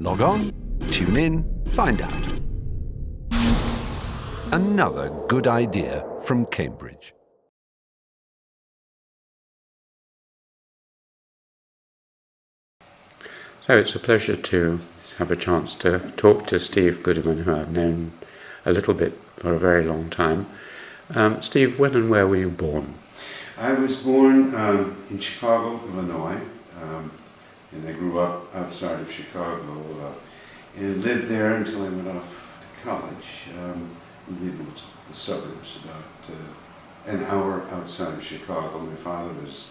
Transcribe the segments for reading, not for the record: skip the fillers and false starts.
Log on, tune in, find out. Another good idea from Cambridge. So it's a pleasure to have a chance to talk to Steve Gudeman, who I've known a little bit for a very long time. Steve, when and where were you born? I was born in Chicago, Illinois, and I grew up outside of Chicago and lived there until I went off to college. We lived in the suburbs, about an hour outside of Chicago. My father was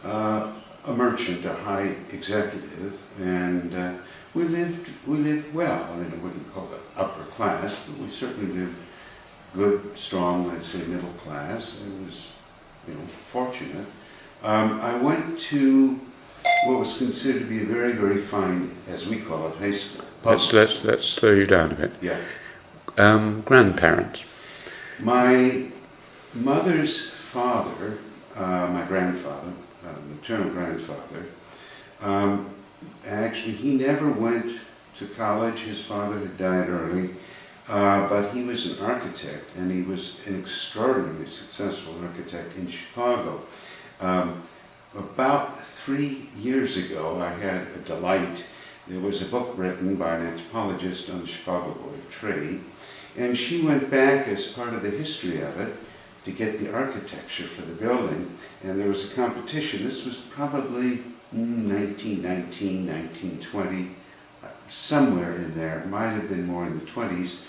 a merchant, a high executive, and we lived well. I mean, I wouldn't call it upper class, but we certainly lived good, strong, I'd say middle class. I was, fortunate. I went to what was considered to be a very, very fine, as we call it, high school. Let's slow you down a bit. Yeah. Grandparents. My mother's father, my grandfather, maternal grandfather, actually he never went to college. His father had died early, but he was an architect, and he was an extraordinarily successful architect in Chicago. About 3 years ago, I had a delight. There was a book written by an anthropologist on the Chicago Board of Trade, and she went back as part of the history of it to get the architecture for the building, and there was a competition. This was probably 1919, 1920, somewhere in there. It might have been more in the 20s.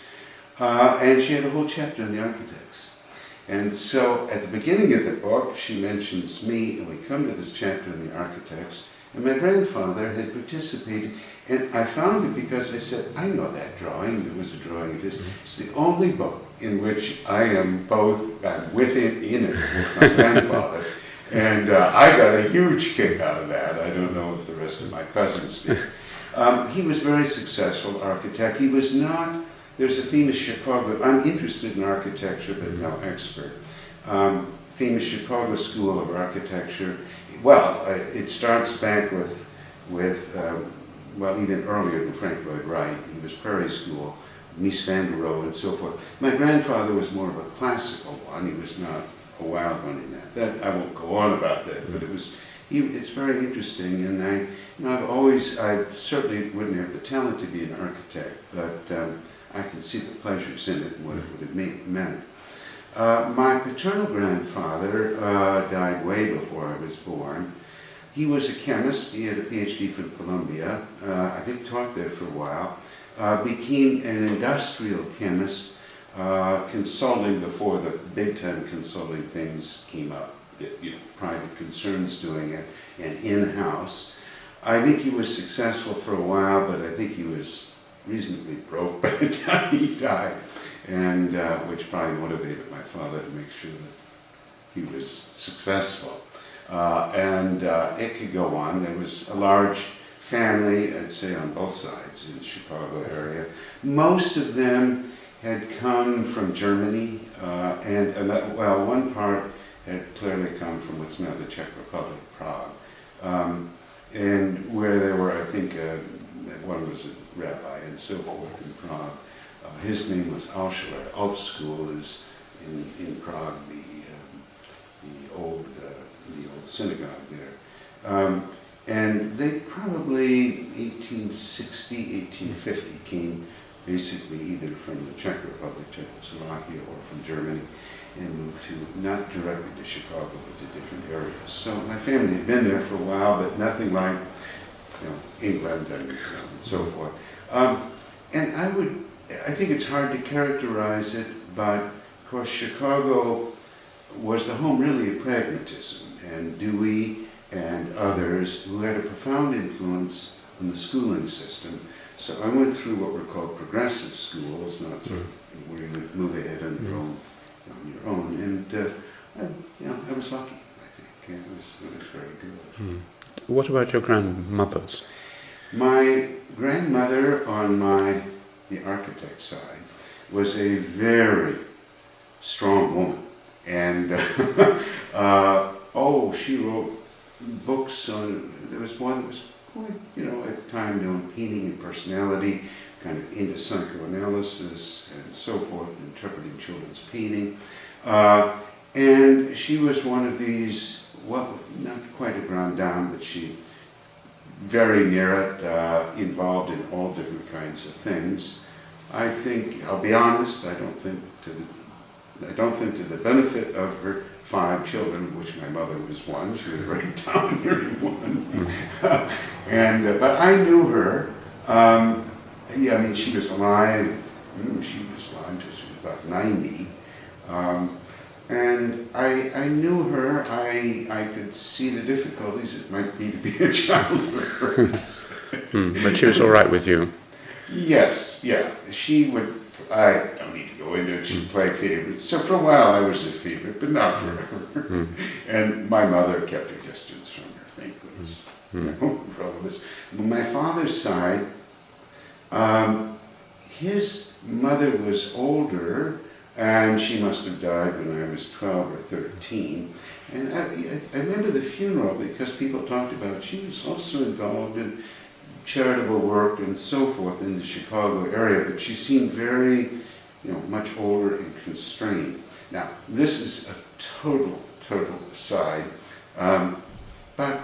And she had a whole chapter on the architects. And so at the beginning of the book, she mentions me, and we come to this chapter on the architects, and my grandfather had participated, and I found it because I said, I know that drawing. There was a drawing of his. It's the only book in which I am both, I'm with him in it with my grandfather, and I got a huge kick out of that. I don't know if the rest of my cousins did. He was a very successful architect. He was not, there's a famous Chicago, I'm interested in architecture but no expert, famous Chicago School of Architecture. Well, it starts back with even earlier than Frank Lloyd Wright. He was Prairie School, Mies van der Rohe, and so forth. My grandfather was more of a classical one. He was not a wild one in that. I won't go on about that, but it's very interesting, and I certainly wouldn't have the talent to be an architect, but I can see the pleasures in it and what it would have meant. My paternal grandfather died way before I was born. He was a chemist. He had a PhD from Columbia. I think taught there for a while. Became an industrial chemist, consulting before the big-time consulting things came up. Private concerns doing it, and in-house. I think he was successful for a while, but I think he was reasonably broke by the time he died, and which probably motivated my father to make sure that he was successful. And it could go on. There was a large family, I'd say, on both sides in the Chicago area. Most of them had come from Germany, one part had clearly come from what's now the Czech Republic, Prague, and where there were, I think, one was a rabbi and so forth in Prague. His name was Alschuler. Alp School is in Prague, the old synagogue there. And they probably 1860, 1850 came basically either from the Czech Republic, Czechoslovakia, or from Germany, and moved to, not directly to Chicago, but to different areas. So my family had been there for a while, but nothing like England and so forth. And I think it's hard to characterize it, but of course Chicago was the home really of pragmatism, and Dewey and others who had a profound influence on the schooling system. So I went through what were called progressive schools, not sort of where you would move ahead on your own, and I was lucky, I think. It was very good. What about your grandmothers? My grandmother on the architect side was a very strong woman, and she wrote books on. There was one that was quite, at time known painting and personality, kind of into psychoanalysis and so forth, interpreting children's painting. And she was one of these, well, not quite a grand dame, but she very near it, involved in all different kinds of things. I think, I'll be honest, I don't think to the benefit of her 5 children, of which my mother was one. She was a very domineering woman. But I knew her. Yeah, I mean, she was alive. She was alive until she was about 90. And I knew her. I could see the difficulties it might be to be a child of hers. But she was all right with you? Yes, yeah. She would, I don't need to go into it, she'd play favorites. So for a while I was a favorite, but not forever. And my mother kept her distance from her, thank goodness. For all of this. On my father's side, his mother was older, and she must have died when I was 12 or 13. And I remember the funeral because people talked about she was also involved in charitable work and so forth in the Chicago area, but she seemed very, much older and constrained. Now, this is a total aside, but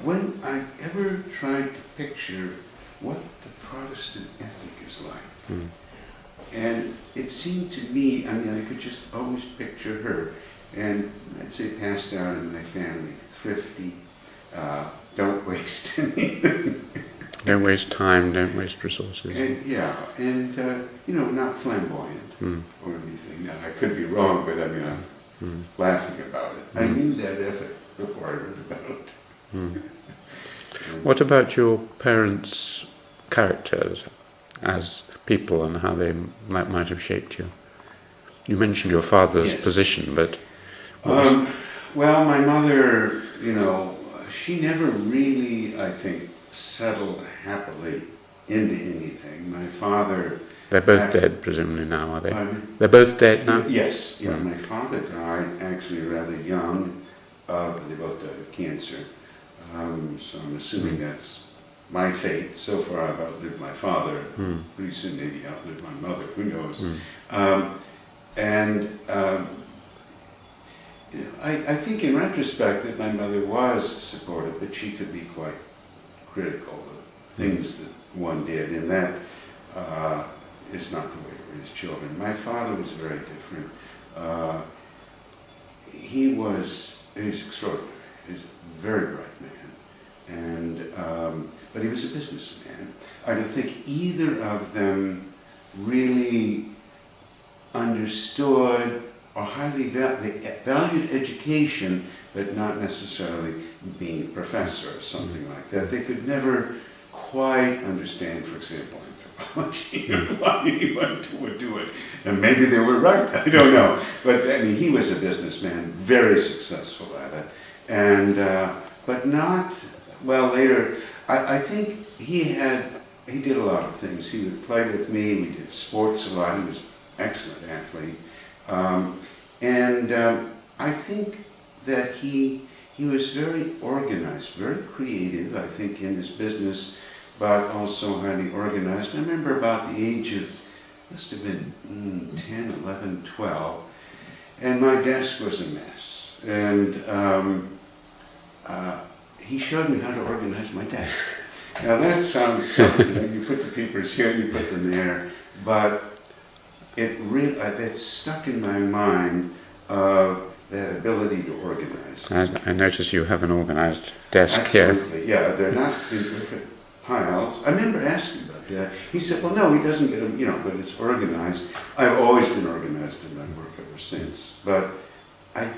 when I ever tried to picture what the Protestant ethic is like, and it seemed to me, I mean, I could just always picture her, and I'd say passed down in my family, thrifty, don't waste anything. Don't waste time, don't waste resources. And not flamboyant or anything. Now, I could be wrong, but I mean, I'm laughing about it. I knew that ethic before I read about it. What about your parents' characters as people and how they might have shaped you? You mentioned your father's position, but... Well, my mother, she never really, I think, settled happily into anything. My father... They're both dead, presumably, now, are they? Pardon? They're both dead now? Yes. Yeah, my father died actually rather young. They both died of cancer. So I'm assuming that's my fate. So far I've outlived my father. Pretty soon maybe outlived my mother. Who knows? I think in retrospect that my mother was supportive, but she could be quite critical of things that one did, and that is not the way to raise children. My father was very different. He was extraordinary. He's a very bright man, but he was a businessman. I don't think either of them really understood or highly valued education, but not necessarily being a professor or something like that. They could never quite understand, for example, anthropology, why anyone would do it. And maybe they were right, I don't know. But I mean, he was a businessman, very successful at it. And, but not, well, later, I think he did a lot of things. He would play with me, we did sports a lot, he was an excellent athlete. I think that he was very organized, very creative, I think, in his business, but also highly organized. I remember about the age of, must have been 10, 11, 12, and my desk was a mess. And he showed me how to organize my desk. Now that sounds silly, you put the papers here, you put them there, but it really, that stuck in my mind, that ability to organize. I notice you have an organized desk Absolutely, here. yeah, they're not in different piles. I remember asking about that. He said, well, no, he doesn't get them, but it's organized. I've always been organized in my work ever since, but I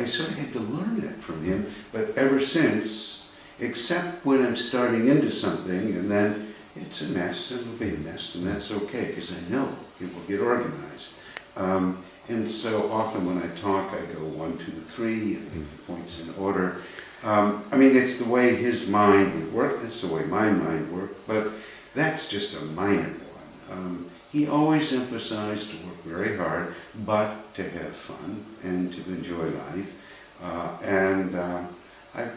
sort of had to learn that from him, but ever since, except when I'm starting into something, and then it's a mess, and it'll be a mess, and that's okay, because I know it will get organized. And so often when I talk, I go 1, 2, 3, and get the points in order. I mean, it's the way his mind would work, it's the way my mind worked, but that's just a minor one. He always emphasized to work very hard, but to have fun and to enjoy life. I've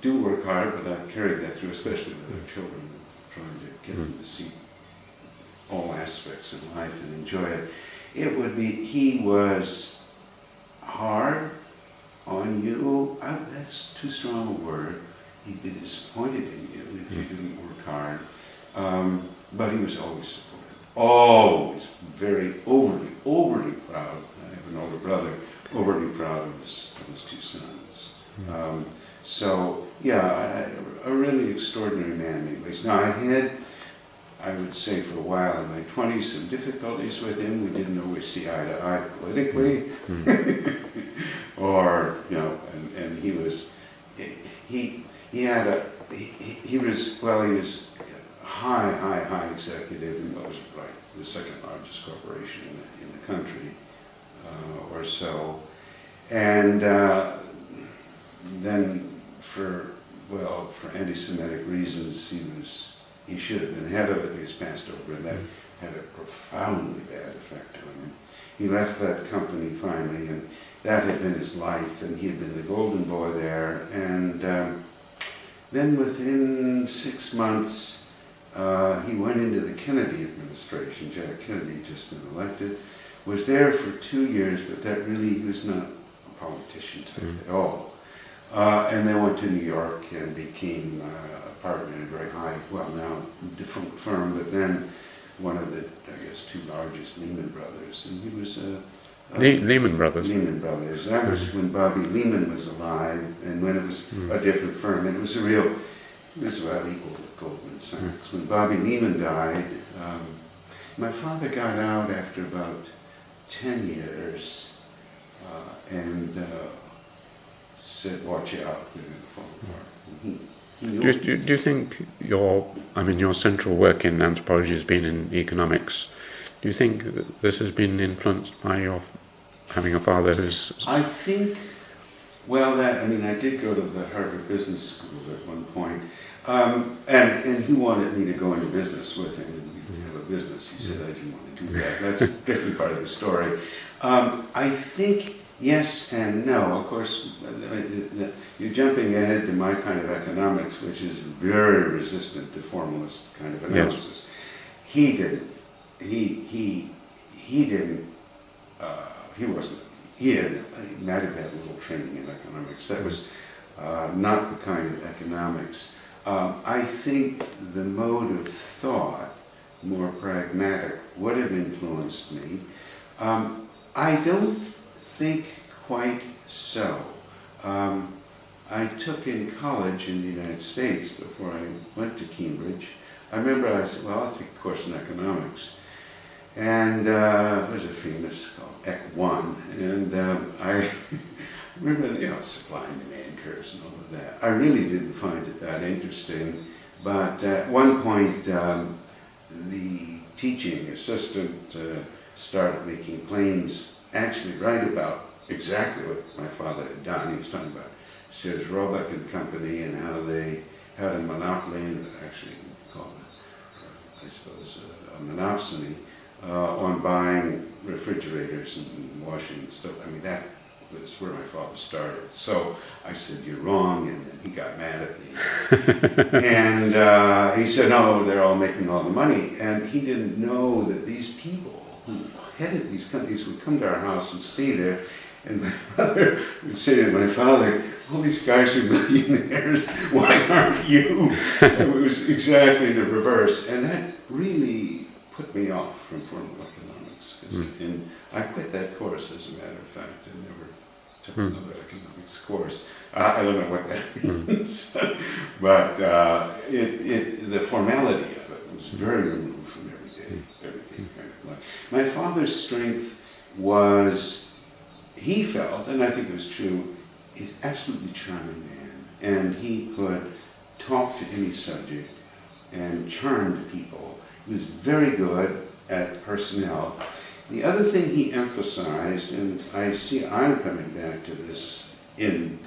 do work hard, but I've carried that through, especially with our children, trying to get them to see all aspects of life and enjoy it. It would be, he was hard on you. That's too strong a word. He'd be disappointed in you if you didn't work hard. But he was always supportive. Always very overly proud. I have an older brother, overly proud of his two sons. So, yeah, a really extraordinary man anyways. Now, I would say for a while in my 20s, some difficulties with him. We didn't always see eye to eye politically. Or, you know, and he was, he was high executive in what was like the second largest corporation in the country, or so. And then for anti-Semitic reasons, he should have been head of it. He was passed over, and that had a profoundly bad effect on him. He left that company finally, and that had been his life, and he had been the golden boy there. And then within 6 months, he went into the Kennedy administration. Jack Kennedy had just been elected. Was there for 2 years, but that really, he was not a politician type at all. And then went to New York and became a partner in a very high, well now different firm, but then one of the, I guess, two largest Lehman Brothers. And he was Lehman Brothers. Lehman Brothers. That was when Bobby Lehman was alive, and when it was a different firm. And it was about equal to Goldman Sachs. When Bobby Lehman died, my father got out after about 10 years and said, "Watch out, they're going to fall apart." And he knew Do you think your central work in anthropology has been in economics? Do you think that this has been influenced by your having a father who's... I think, well, I did go to the Harvard Business School at one point, and he wanted me to go into business with him and have a business. He said I didn't want to do that. That's a different part of the story. I think yes and no. Of course, you're jumping ahead to my kind of economics, which is very resistant to formalist kind of analysis. Yes. He didn't. He might have had a little training in economics. That was not the kind of economics. I think the mode of thought, more pragmatic, would have influenced me. I don't think quite so. I took in college in the United States before I went to Cambridge. I remember I said, well, I'll take a course in economics. And there's a famous called Ec 1, and I remember, supply and demand curves and all of that. I really didn't find it that interesting, but at one point, the teaching assistant started making claims, actually right about exactly what my father had done. He was talking about Sears Roebuck and Company and how they had a monopoly, and actually called it, I suppose, a monopsony, on buying refrigerators and washing stuff. That was where my father started. So I said, "You're wrong," and then he got mad at me. And he said, "No, they're all making all the money." And he didn't know that these people who headed these companies would come to our house and stay there. And my mother would say to my father, "All these guys are millionaires, why aren't you?" It was exactly the reverse. And that really put me off from formal economics. And I quit that course, as a matter of fact, and never took another economics course. I don't know what that means. But the formality of it was very removed from everyday kind of life. My father's strength was, he felt, and I think it was true, he's an absolutely charming man. And he could talk to any subject and charmed people. He was very good at personnel. The other thing he emphasized, and I'm coming back to this in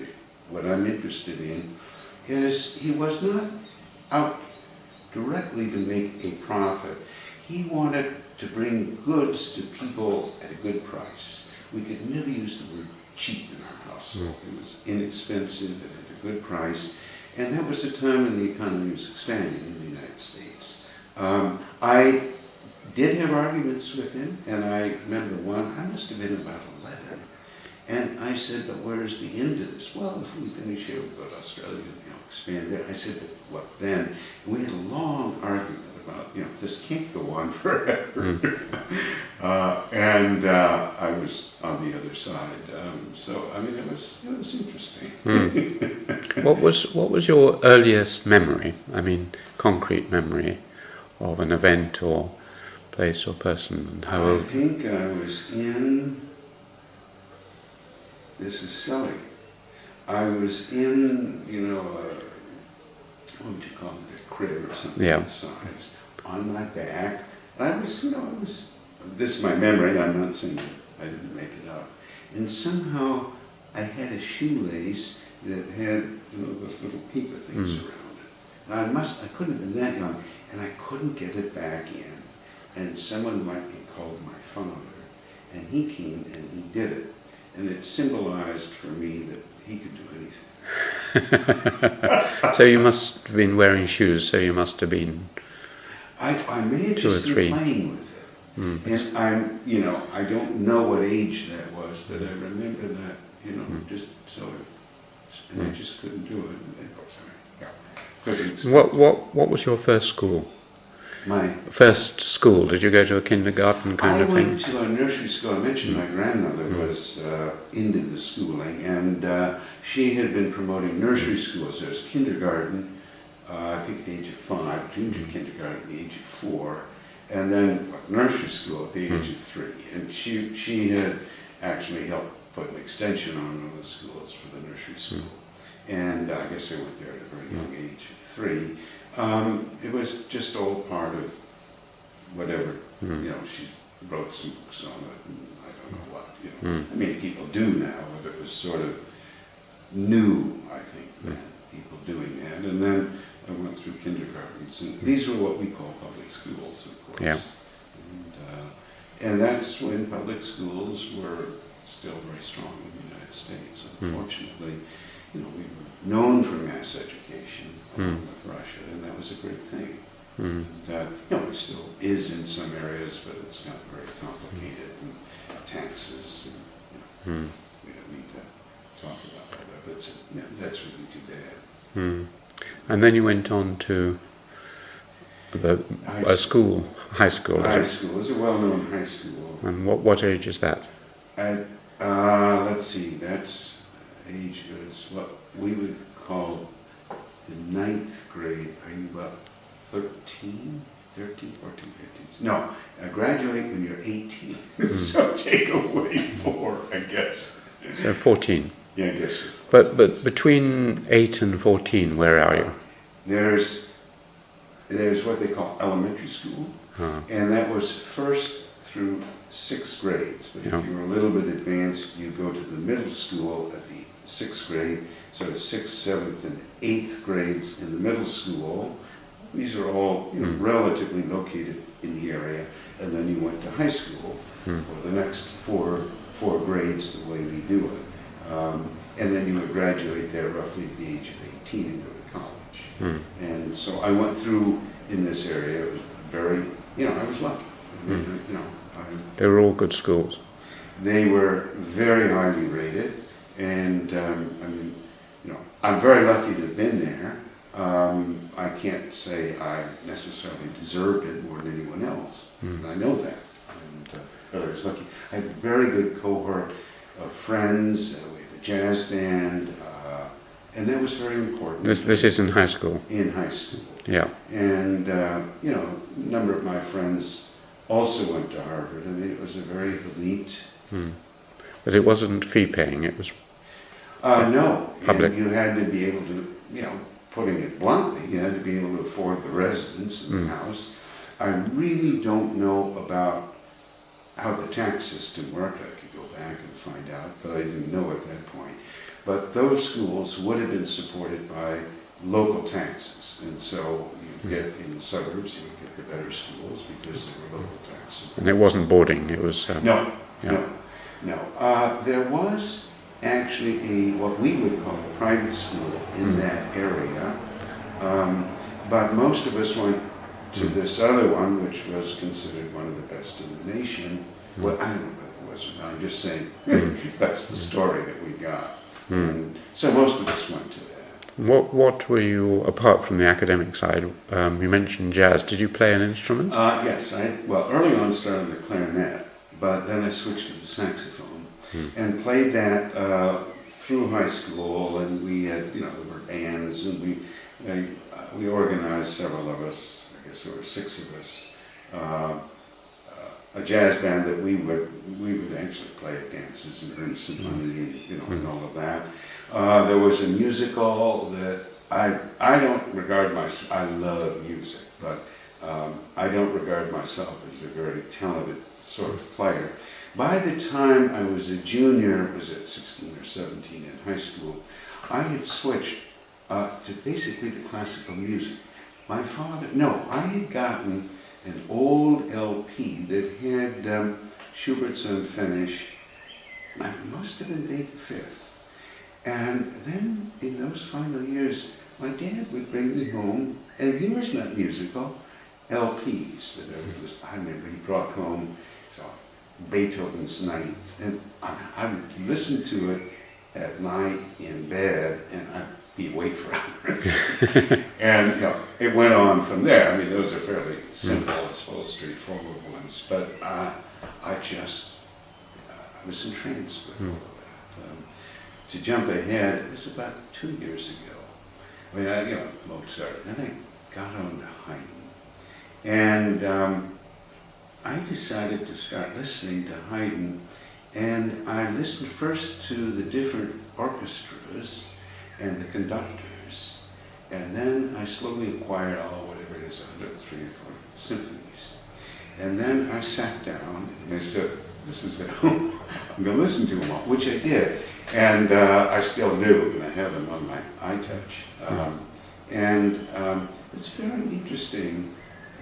what I'm interested in, is he was not out directly to make a profit. He wanted to bring goods to people at a good price. We could never use the word cheap in our house. It was inexpensive and at a good price. And that was a time when the economy was expanding in the United States. I did have arguments with him, and I remember one, I must have been about 11, and I said, but where's the end of this? Well, if we finish here, we'll go to Australia, expand there. I said, but what then? And we had a long argument about, this can't go on forever. And I was on the other side. So, I mean, it was interesting. What was your earliest memory? I mean, concrete memory of an event or place or person? And how? I think I was in, this is silly, I was in, what would you call it, a crib or something Yeah. that size, on my back. I was, this is my memory, I'm not saying I didn't make it up. And somehow I had a shoelace that had, those little peeper things around it. And I couldn't have been that young, and I couldn't get it back in. And someone went and called my father, and he came and he did it. And it symbolized for me that he could do anything. So you must have been wearing shoes, so you must have been... I may have just been playing with it. And I don't know what age that was, but I remember that, just so, and I just couldn't do it. And of course, What was your first school? My First school, did you go to a kindergarten kind of thing? I went to a nursery school. I mentioned my grandmother was into the schooling, and she had been promoting nursery schools. There was kindergarten, I think at the age of 5, junior kindergarten at the age of 4, and then nursery school at the age of 3. And she had actually helped put an extension on one of the schools for the nursery school. And I guess I went there at a very young age of 3. It was just all part of whatever, she wrote some books on it, and I don't know what, I mean, people do now, but it was sort of new, I think, then, people doing that. And then I went through kindergartens, and these were what we call public schools, of course. Yeah. And that's when public schools were still very strong in the United States. Unfortunately, we were known for mass education along with Russia, and that was a great thing. And, it still is in some areas, but it's gotten very complicated, and taxes, and we don't need to talk about that, but that's really too bad. And then you went on to high school. High school, it was a well-known high school. And what age is that? Let's see, that's age, it's what we would call the 9th grade. Are you about 13, 14, 15? No, graduate when you're 18. So take away 4, I guess. So 14. Yeah, I guess so. But between 8 and 14, where are you? There's what they call elementary school, and that was 1st through 6th grades. But if you were a little bit advanced, you go to the middle school at the 6th grade, so 6th, 7th, and 8th grades in the middle school. These are all relatively located in the area, and then you went to high school for the next four grades the way we do it. And then you would graduate there roughly at the age of 18 and go to college. And so I went through in this area. It was very, I was lucky. They were all good schools. They were very highly rated, and I'm very lucky to have been there. I can't say I necessarily deserved it more than anyone else. And I know that. But I was lucky. I had a very good cohort of friends. We had a jazz band, and that was very important. This is in high school? In high school. Yeah. And, a number of my friends also went to Harvard. I mean, it was a very elite. But it wasn't fee-paying, it was no. public. And you had to be able to, putting it bluntly, you had to be able to afford the residence in the house. I really don't know about how the tax system worked. I could go back and find out, but I didn't know at that point. But those schools would have been supported by local taxes, and so you get in the suburbs, you would get the better schools because they were local taxes. And it wasn't boarding, it was... No. There was actually what we would call a private school in that area. But most of us went to this other one, which was considered one of the best in the nation. Well, I don't know whether it was or not. I'm just saying that's the story that we got. And so most of us went to that. What were you, apart from the academic side, you mentioned jazz, did you play an instrument? Yes, well, early on started the clarinet, but then I switched to the saxophone and played that through high school, and we had, there were bands, and we organized, several of us, I guess there were 6 of us, a jazz band that we would actually play at dances and earn some money, and and all of that. There was a musical that I don't regard myself. I love music, but I don't regard myself as a very talented sort of player. By the time I was a junior, it was at 16 or 17 in high school, I had switched to basically to classical music. My father, I had gotten an old LP that had Schubert's Unfinished. It must have been May 5th. And then in those final years, my dad would bring me home, and he was not musical, LPs that I remember he brought home Beethoven's Ninth, and I would listen to it at night in bed, and I'd be awake for hours. And it went on from there. I mean, those are fairly simple, as well as straightforward ones, but I was entranced with all of that. To jump ahead, it was about 2 years ago. I mean, Mozart, then I got on to Haydn, and I decided to start listening to Haydn, and I listened first to the different orchestras and the conductors, and then I slowly acquired whatever it is, 3 or 4 symphonies. And then I sat down and I said, this is it, I'm going to listen to them all, which I did. And I still do, and I have them on my iTouch. It's very interesting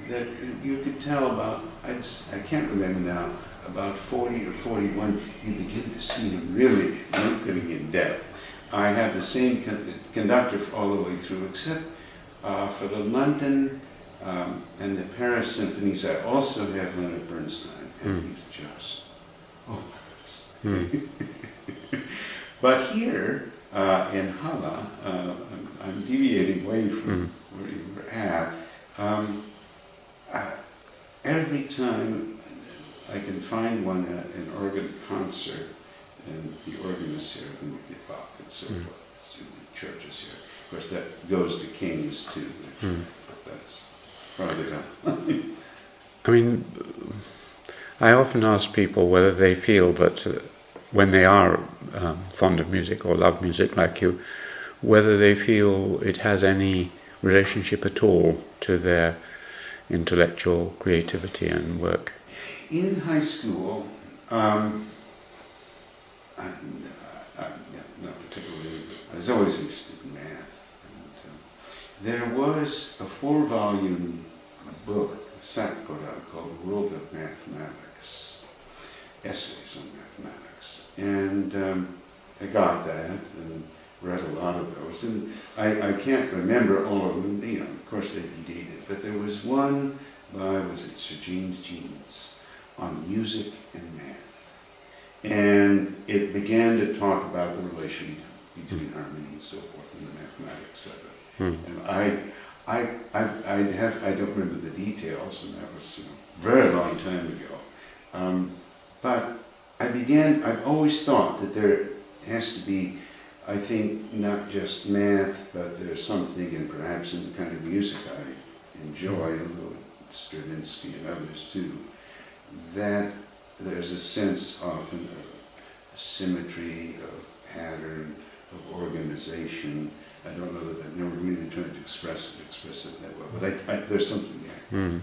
that you could tell about, I can't remember now, about 40 or 41, you begin to see them really lengthening in depth. I have the same conductor all the way through, except for the London and the Paris symphonies. I also have Leonard Bernstein, and he's just, oh my goodness. But here in Halle, I'm deviating away from where you were at. Every time I can find an organ concert, and the organist here, and Bach and so forth, the churches here. Of course, that goes to King's too, but that's farther down. I mean, I often ask people whether they feel that when they are fond of music or love music like you, whether they feel it has any relationship at all to their intellectual creativity and work. In high school, not particularly, I was always interested in math. And, there was a 4-volume book, a set put out called The World of Mathematics, Essays on Mathematics. And I got that and read a lot of those. And I can't remember all of them, of course they'd be dated, but there was one by, was it Sir James Jeans, on music and math. And it began to talk about the relation between harmony and so forth in the mathematics of it. And I don't remember the details, and that was a very long time ago. But I've always thought that there has to be, I think, not just math, but there's something, and perhaps in the kind of music I enjoy, although Stravinsky and others too, that there's a sense often of symmetry, of pattern, of organization. I don't know that I've never really tried to express it that well, but there's something there.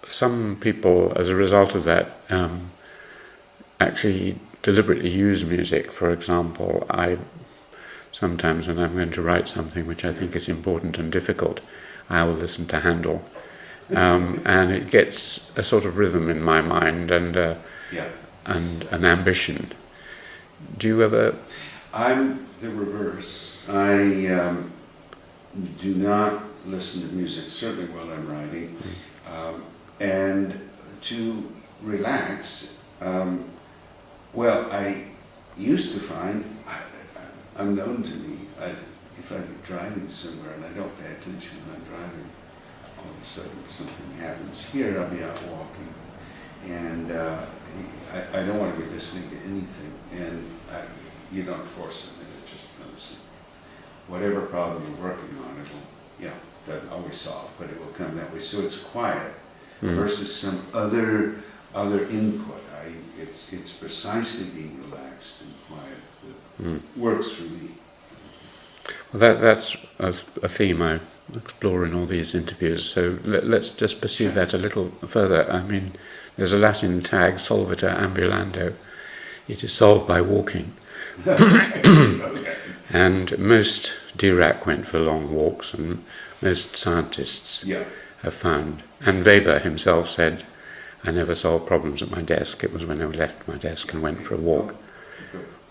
Some people, as a result of that, actually deliberately use music. For example, sometimes when I'm going to write something which I think is important and difficult, I will listen to Handel. And it gets a sort of rhythm in my mind and an ambition. Do you ever... I'm the reverse. I do not listen to music, certainly while I'm writing. And to relax, well, I used to find, unknown to me, if I'm driving somewhere and I don't pay attention when I'm driving, all of a sudden something happens here, I'll be out walking. And I don't want to be listening to anything. And you don't force it, and it just comes. Whatever problem you're working on, it'll, doesn't always solve, but it will come that way. So it's quiet versus some other input. It's precisely being relaxed and quiet that works for me. Well, that's a theme I explore in all these interviews, so let's just pursue that a little further. I mean, there's a Latin tag, solvita ambulando. It is solved by walking. And most Dirac went for long walks, and most scientists have found. And Weber himself said, I never solved problems at my desk. It was when I left my desk and went for a walk.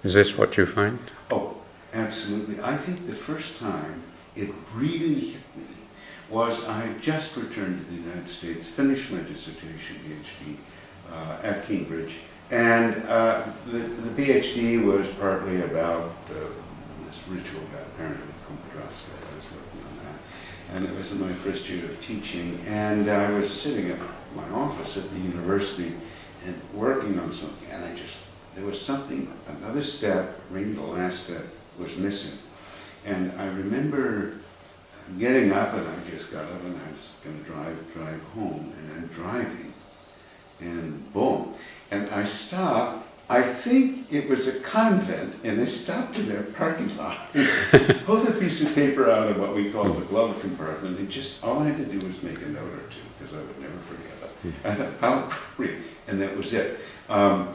Is this what you find? Oh, absolutely. I think the first time it really hit me was I had just returned to the United States, finished my dissertation, PhD, at Cambridge, and the PhD was partly about this ritual about parenthood, Kompodraska. I was working on that, and it was in my first year of teaching, and I was sitting at my office at the university and working on something, and there was something, another step, maybe the last step, was missing. And I remember getting up, and I just got up and I was going to drive home, and I'm driving, and boom. And I stopped, I think it was a convent, and I stopped in their parking lot, pulled a piece of paper out of what we call the glove compartment, and just, all I had to do was make a note or two, because I would never forget it. I thought, how appropriate, and that was it. I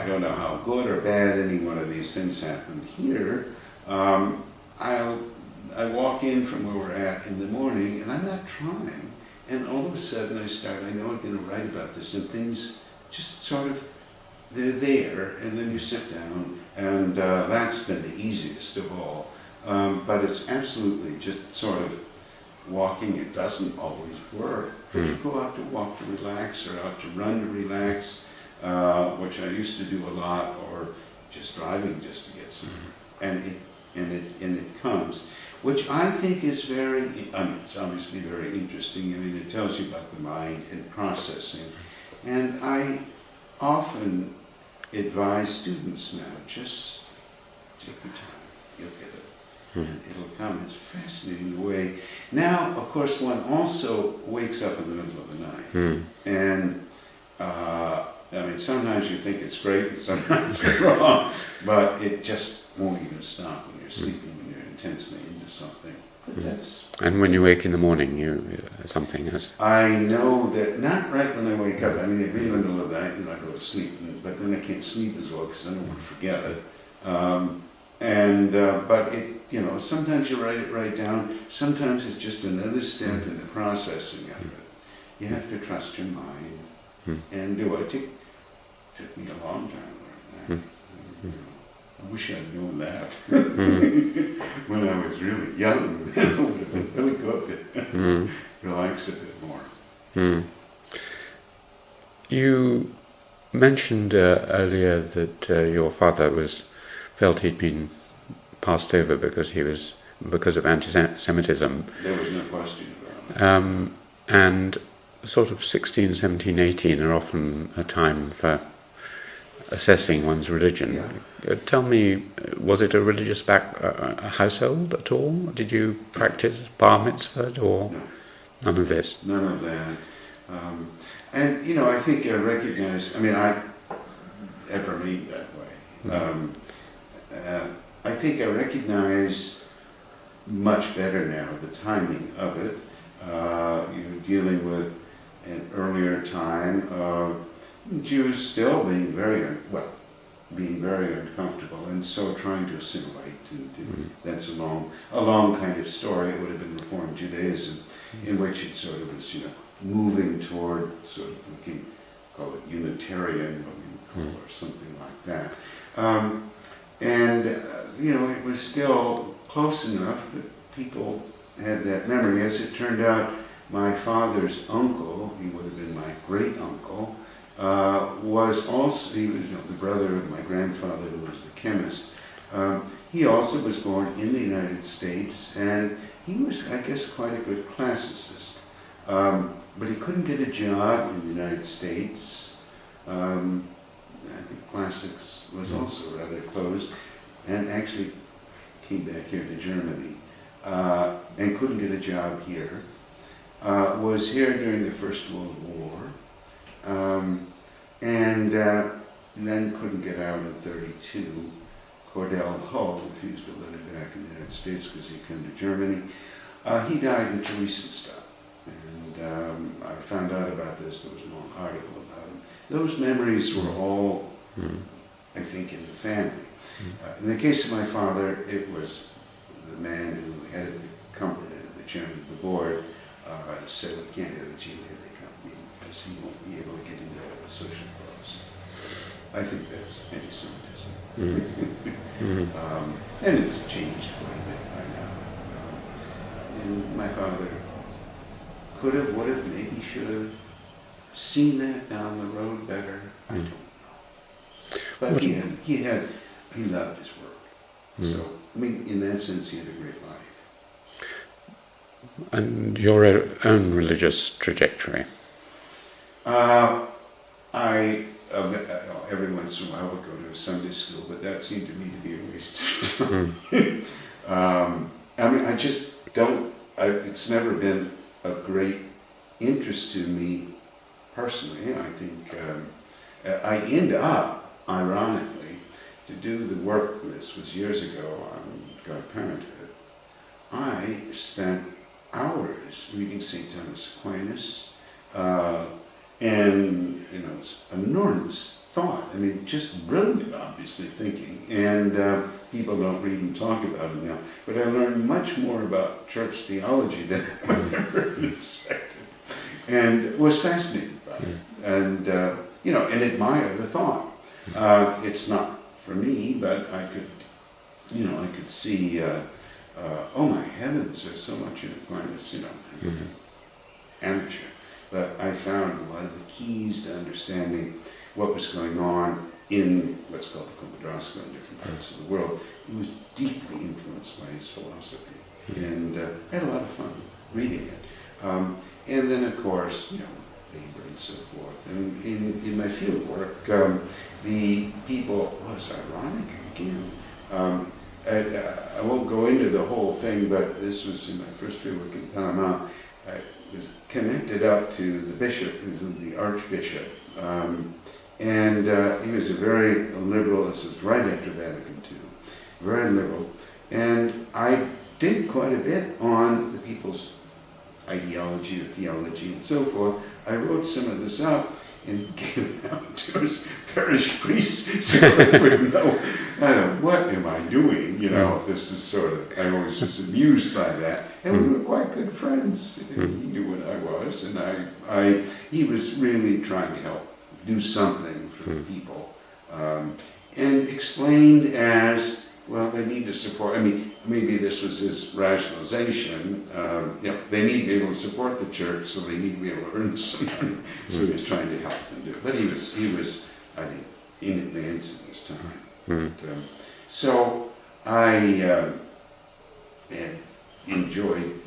don't know how good or bad any one of these things happened here. I walk in from where we're at in the morning, and I'm not trying, and all of a sudden I know I'm going to write about this, and things just sort of, they're there, and then you sit down, and that's been the easiest of all. But it's absolutely just sort of walking. It doesn't always work, but you go out to walk to relax, or out to run to relax, which I used to do a lot, or just driving just to get somewhere. And it comes, which I think is very, it's obviously very interesting. I mean, it tells you about the mind and processing. And I often advise students now, just take your time, you'll get it. And it'll come. It's fascinating the way. Now, of course, one also wakes up in the middle of the night. And, I mean, sometimes you think it's great, and sometimes it's wrong, but it just won't even stop when you're sleeping, when you're intensely into something. But that's... And when you wake in the morning, something has... I know that, not right when I wake up. I mean, it'd be in the middle of the night and I go to sleep, but then I can't sleep as well because I don't want to forget it. But it, sometimes you write it right down. Sometimes it's just another step in the processing of it. You have to trust your mind and do it. It took me a long time to learn that. I wish I'd known that when I was really young. It would have been really good. Relax a bit more. You mentioned earlier that your father felt he'd been passed over because of anti-Semitism. There was no question about it. And sort of 16, 17, 18 are often a time for assessing one's religion. Tell me, was it a religious household at all? Did you practice bar mitzvah or none of this? None of that. And I think I recognize, I remained that way. I think I recognize much better now the timing of it. You're dealing with an earlier time of Jews still being very uncomfortable, and so trying to assimilate. And that's a long kind of story. It would have been Reform Judaism, in which it sort of was, moving toward sort of, we can call it Unitarian, or something like that. It was still close enough that people had that memory. As it turned out, my father's uncle, he would have been my great uncle, was also, he was the brother of my grandfather who was the chemist. He also was born in the United States, and he was, I guess, quite a good classicist. But he couldn't get a job in the United States. I think classics was also rather closed, and actually came back here to Germany, and couldn't get a job here. Was here during the First World War, and then couldn't get out in '32. Cordell Hull refused to let him back in the United States because he came to Germany. He died in Theresienstadt, and I found out about this. There was a long article about him. Those memories were all, I think, in the family. In the case of my father, it was the man who headed the company, the chairman of the board, said we can't have a chief head of the company because he won't be able to get into the social clubs. I think that's anti-Semitism. And it's changed quite a bit by now. And my father could have, would have, maybe should have seen that down the road better. I don't know. But he loved his work. So, I mean, in that sense, he had a great life. And your own religious trajectory? Every once in a while would go to a Sunday school, but that seemed to me to be a waste of time. I mean, I just don't, it's never been of great interest to me personally. I think I end up, ironically, to do the work, this was years ago on God Parenthood, I spent hours reading St. Thomas Aquinas, and it's enormous thought. I mean, just brilliant, obviously, thinking. And people don't read and talk about it now. But I learned much more about church theology than I ever expected, and was fascinated by it. And and admire the thought. It's not for me, but I could see. Oh my heavens! There's so much in Aquinas. Amateur. But I found a lot of the keys to understanding what was going on in what's called the Kumadraska in different parts of the world. He was deeply influenced by his philosophy, and I had a lot of fun reading it. And then, of course, labor and so forth. And in my field work, the people, it's ironic again. I won't go into the whole thing, but this was in my first field work in Panama. I was connected up to the bishop, who's the archbishop, and he was a very liberal. This was right after Vatican II, very liberal, and I did quite a bit on the people's ideology or theology and so forth. I wrote some of this up and gave it out to his parish priests so they would know, what am I doing? This is sort of, I always was amused by that. And we were quite good friends. He knew what I was, and he was really trying to help do something for the people. And explained as, well, they need to support, maybe this was his rationalization, they need to be able to support the church, so they need to be able to earn some money. So he was trying to help them do it. But he was, I think, in advance of his time. But, so I enjoyed,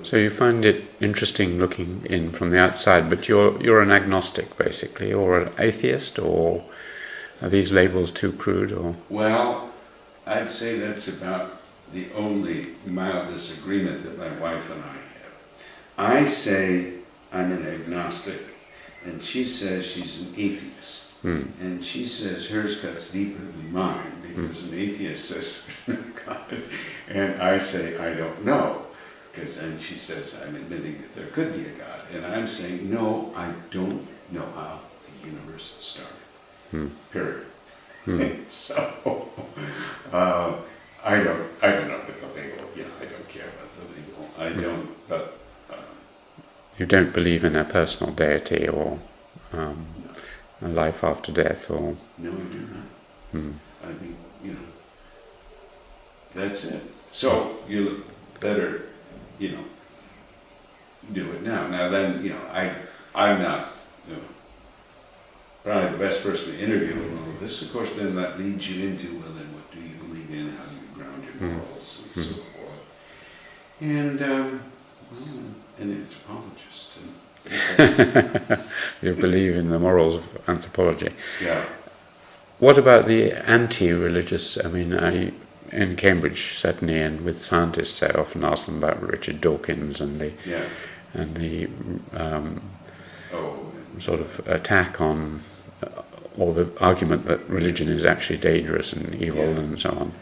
So you find it interesting looking in from the outside, but you're an agnostic, basically, or an atheist, or are these labels too crude? Or well, I'd say that's about the only mild disagreement that my wife and I have. I say I'm an agnostic, and she says she's an atheist. And she says hers cuts deeper than mine, because an atheist says God, and I say I don't know, and she says I'm admitting that there could be a God, and I'm saying no, I don't know how the universe started. Period. So I don't know with the label. I don't care about the label. I don't. But you don't believe in a personal deity or a life after death, or no, I do not. I think, you know, that's it. So you better, you know, do it now. Now then, you know, I'm not, you know, probably the best person to interview in all of this. Of course, then that leads you into, well, then what do you believe in? How do you ground your morals and so forth? And, well, an anthropologist. You believe in the morals of anthropology. Yeah. What about the anti-religious? I mean, in Cambridge certainly, and with scientists, I often ask them about Richard Dawkins and the sort of attack on, or the argument that religion is actually dangerous and evil and so on.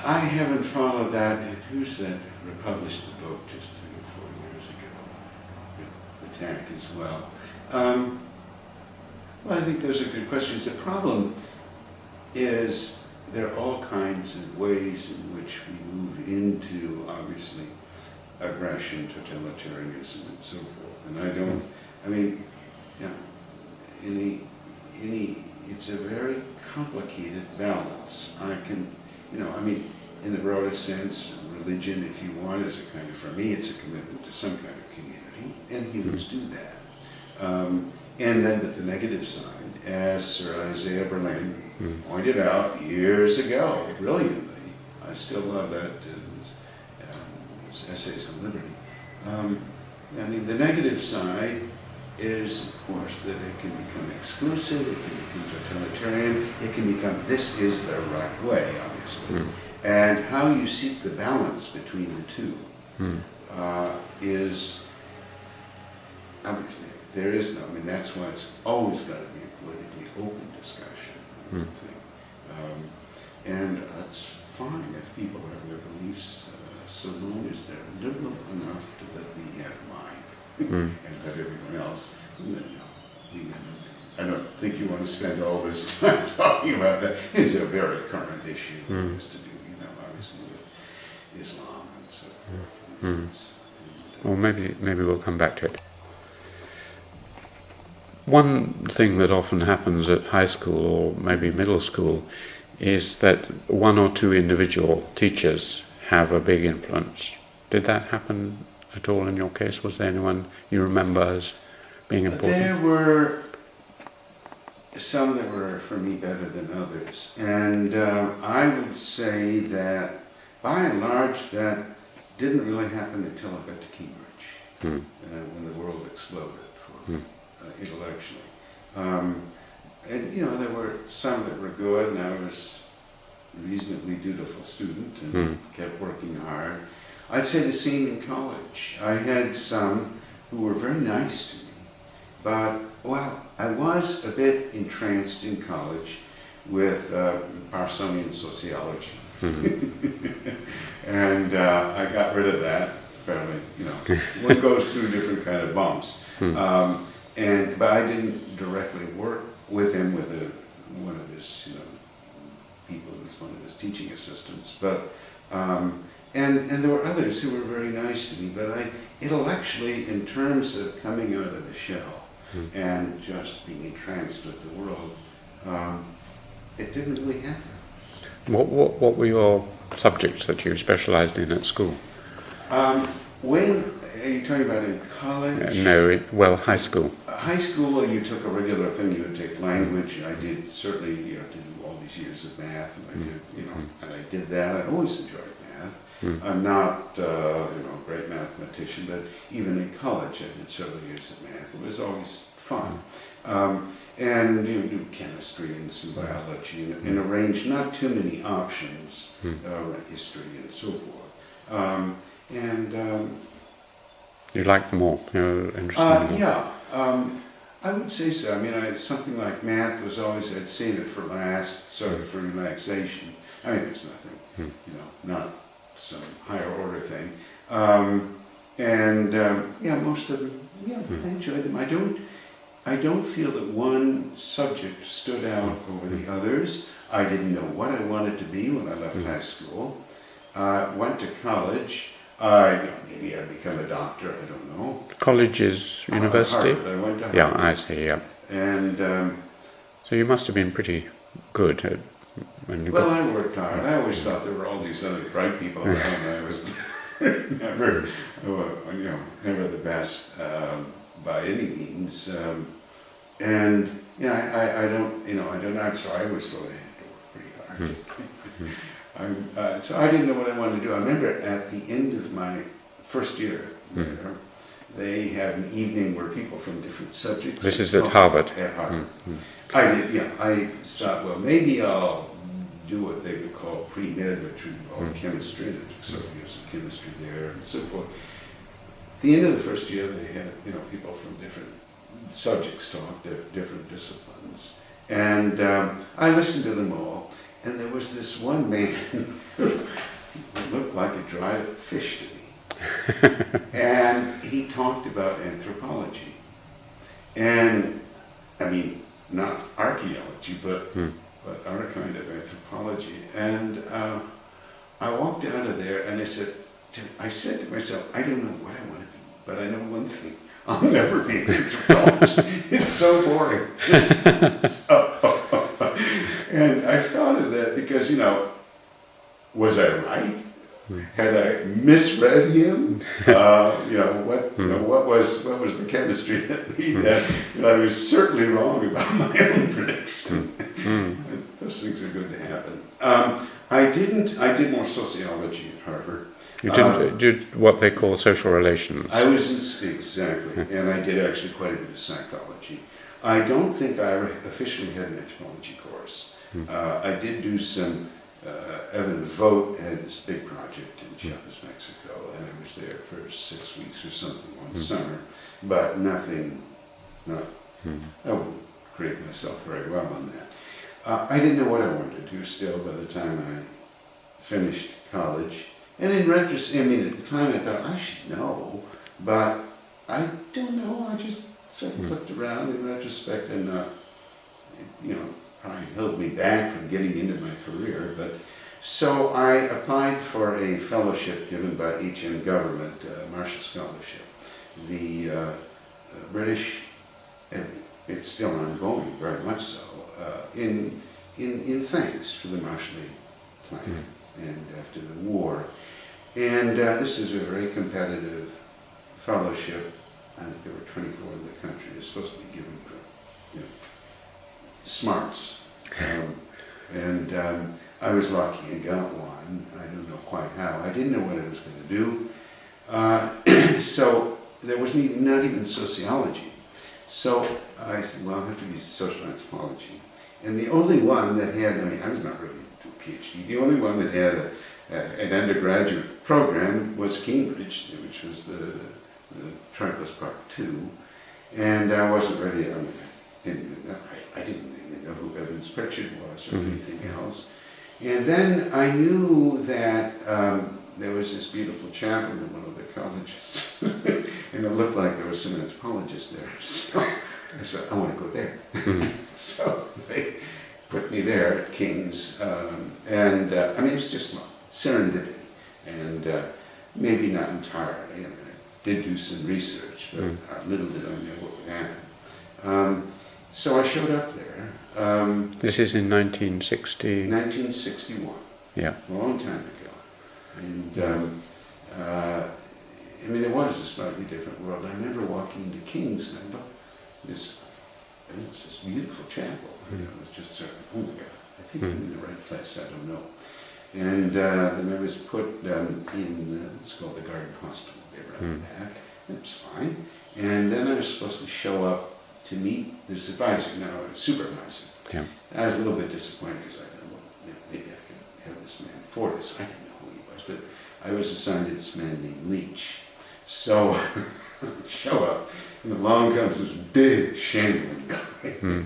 I haven't followed that. And who's that republished the book just 3 or 4 years ago? Attack as well. Well, I think those are good questions. The problem is there are all kinds of ways in which we move into, obviously, aggression, totalitarianism, and so forth. And I mean, you know, it's a very complicated balance. I mean, in the broadest sense, religion, if you want, is a kind of, for me, it's a commitment to some kind of community, and humans do that. And then at the negative side, as Sir Isaiah Berlin pointed out years ago, brilliantly, I still love that, his essays on liberty. I mean, the negative side is, of course, that it can become exclusive, it can become totalitarian, it can become, this is the right way, obviously. And how you seek the balance between the two is, obviously, there is no, I mean, that's why it's always got to be a politically open discussion, I think. And it's fine if people have their beliefs, so long as they're liberal enough to let me have mine and let everyone else. I don't think you want to spend all this time talking about that. It's a very current issue that has to do, you know, obviously with Islam and so forth. Well, maybe we'll come back to it. One thing that often happens at high school or maybe middle school is that 1 or 2 individual teachers have a big influence. Did that happen at all in your case? Was there anyone you remember as being important? There were some that were, for me, better than others. And I would say that, by and large, that didn't really happen until I got to Cambridge, when the world exploded intellectually. And, you know, there were some that were good, and I was a reasonably dutiful student and kept working hard. I'd say the same in college. I had some who were very nice to me, but, well, I was a bit entranced in college with Parsonian sociology. And I got rid of that fairly, you know. One goes through different kind of bumps. But I didn't directly work with him, with one of his, you know, people who was one of his teaching assistants. But and there were others who were very nice to me. But intellectually, in terms of coming out of the shell and just being entranced with the world, it didn't really happen. What were your subjects that you specialised in at school? When are you talking about in college? No, high school. High school, you took a regular thing. You would take language. I did certainly. You have to do all these years of math, and I did, you know, and I did that. I always enjoyed math. I'm not, you know, a great mathematician, but even in college, I did several years of math. It was always fun. And you do chemistry and some biology, and arrange not too many options, history and so forth. You like them all? You're interested in them? Yeah, I would say so. I mean, something like math was always, I'd save it for last, sort of for relaxation. I mean, there's nothing, you know, not some higher order thing. Yeah, most of them, yeah, I enjoyed them. I don't feel that one subject stood out over the others. I didn't know what I wanted to be when I left high school. Went to college. Maybe I'd become a doctor, I don't know. College is university? Harvard. I went to Harvard. Yeah, I see, yeah. And so you must have been pretty good. When you Well, got, I worked hard. I always thought there were all these other bright people around. I was never, never the best by any means. And I don't. So I always thought I had to work pretty hard. So I didn't know what I wanted to do. I remember at the end of my first year there, they had an evening where people from different subjects. this is at Harvard. At Harvard. I did. Yeah. I thought, well, maybe I'll do what they would call pre-med, which would involve chemistry, and I took several years of chemistry there and so forth. At the end of the first year, they had people from different subjects talk, different disciplines, and I listened to them all. And there was this one man who looked like a dried fish to me, and he talked about anthropology, and I mean not archaeology, but our kind of anthropology. And I walked out of there and I said to myself, I don't know what I want to be, but I know one thing. I'll never be an anthropologist. It's so boring. And I thought of that because, was I right? Had I misread him? What was the chemistry that I was certainly wrong about my own prediction. Those things are good to happen. I did more sociology at Harvard. You did what they call social relations. I was exactly, and I did actually quite a bit of psychology. I don't think I officially had an anthropology course. I did do some. Evan Vogt had this big project in Chiapas, Mexico, and I was there for 6 weeks or something one summer, but nothing. I wouldn't grade myself very well on that. I didn't know what I wanted to do still by the time I finished college. And in retrospect, at the time I thought I should know, but I don't know. I just sort of looked around in retrospect and, probably held me back from getting into my career. But so I applied for a fellowship given by HM government, Marshall Scholarship. The British, and it's still ongoing, very much so, in thanks for the Marshall Plan and after the war. And this is a very competitive fellowship. I think there were 24 in the country. It's supposed to be given to smarts. I was lucky and got one. I don't know quite how. I didn't know what I was going to do. So there was not even sociology. So I said, well, I'll have to be social anthropology. And the only one that had, I was not really into a PhD, the only one that had an undergraduate program was Cambridge, which was the Tripos Part 2. And I wasn't ready, I didn't even know who Evans Pritchard was or anything else. And then I knew that there was this beautiful chapel in one of the colleges, and it looked like there was some anthropologists there. So I said, I want to go there. So they put me there at King's, and it was just serendipity, and maybe not entirely. I did do some research, but little did I know what would happen. So I showed up there. This is in 1960? 1961. Yeah. A long time ago. And it was a slightly different world. I remember walking into King's and I looked, this beautiful chapel. It was just sort of, oh my God, I think I'm in the right place, I don't know. And then I was put in, it's called the Garden Hostel, around back. It was fine. And then I was supposed to show up to meet this advisor, now a supervisor. Yeah. I was a little bit disappointed because I thought, well, maybe I could have this man for this. I didn't know who he was, but I was assigned to this man named Leach. So I show up, and along comes this big, shambling guy.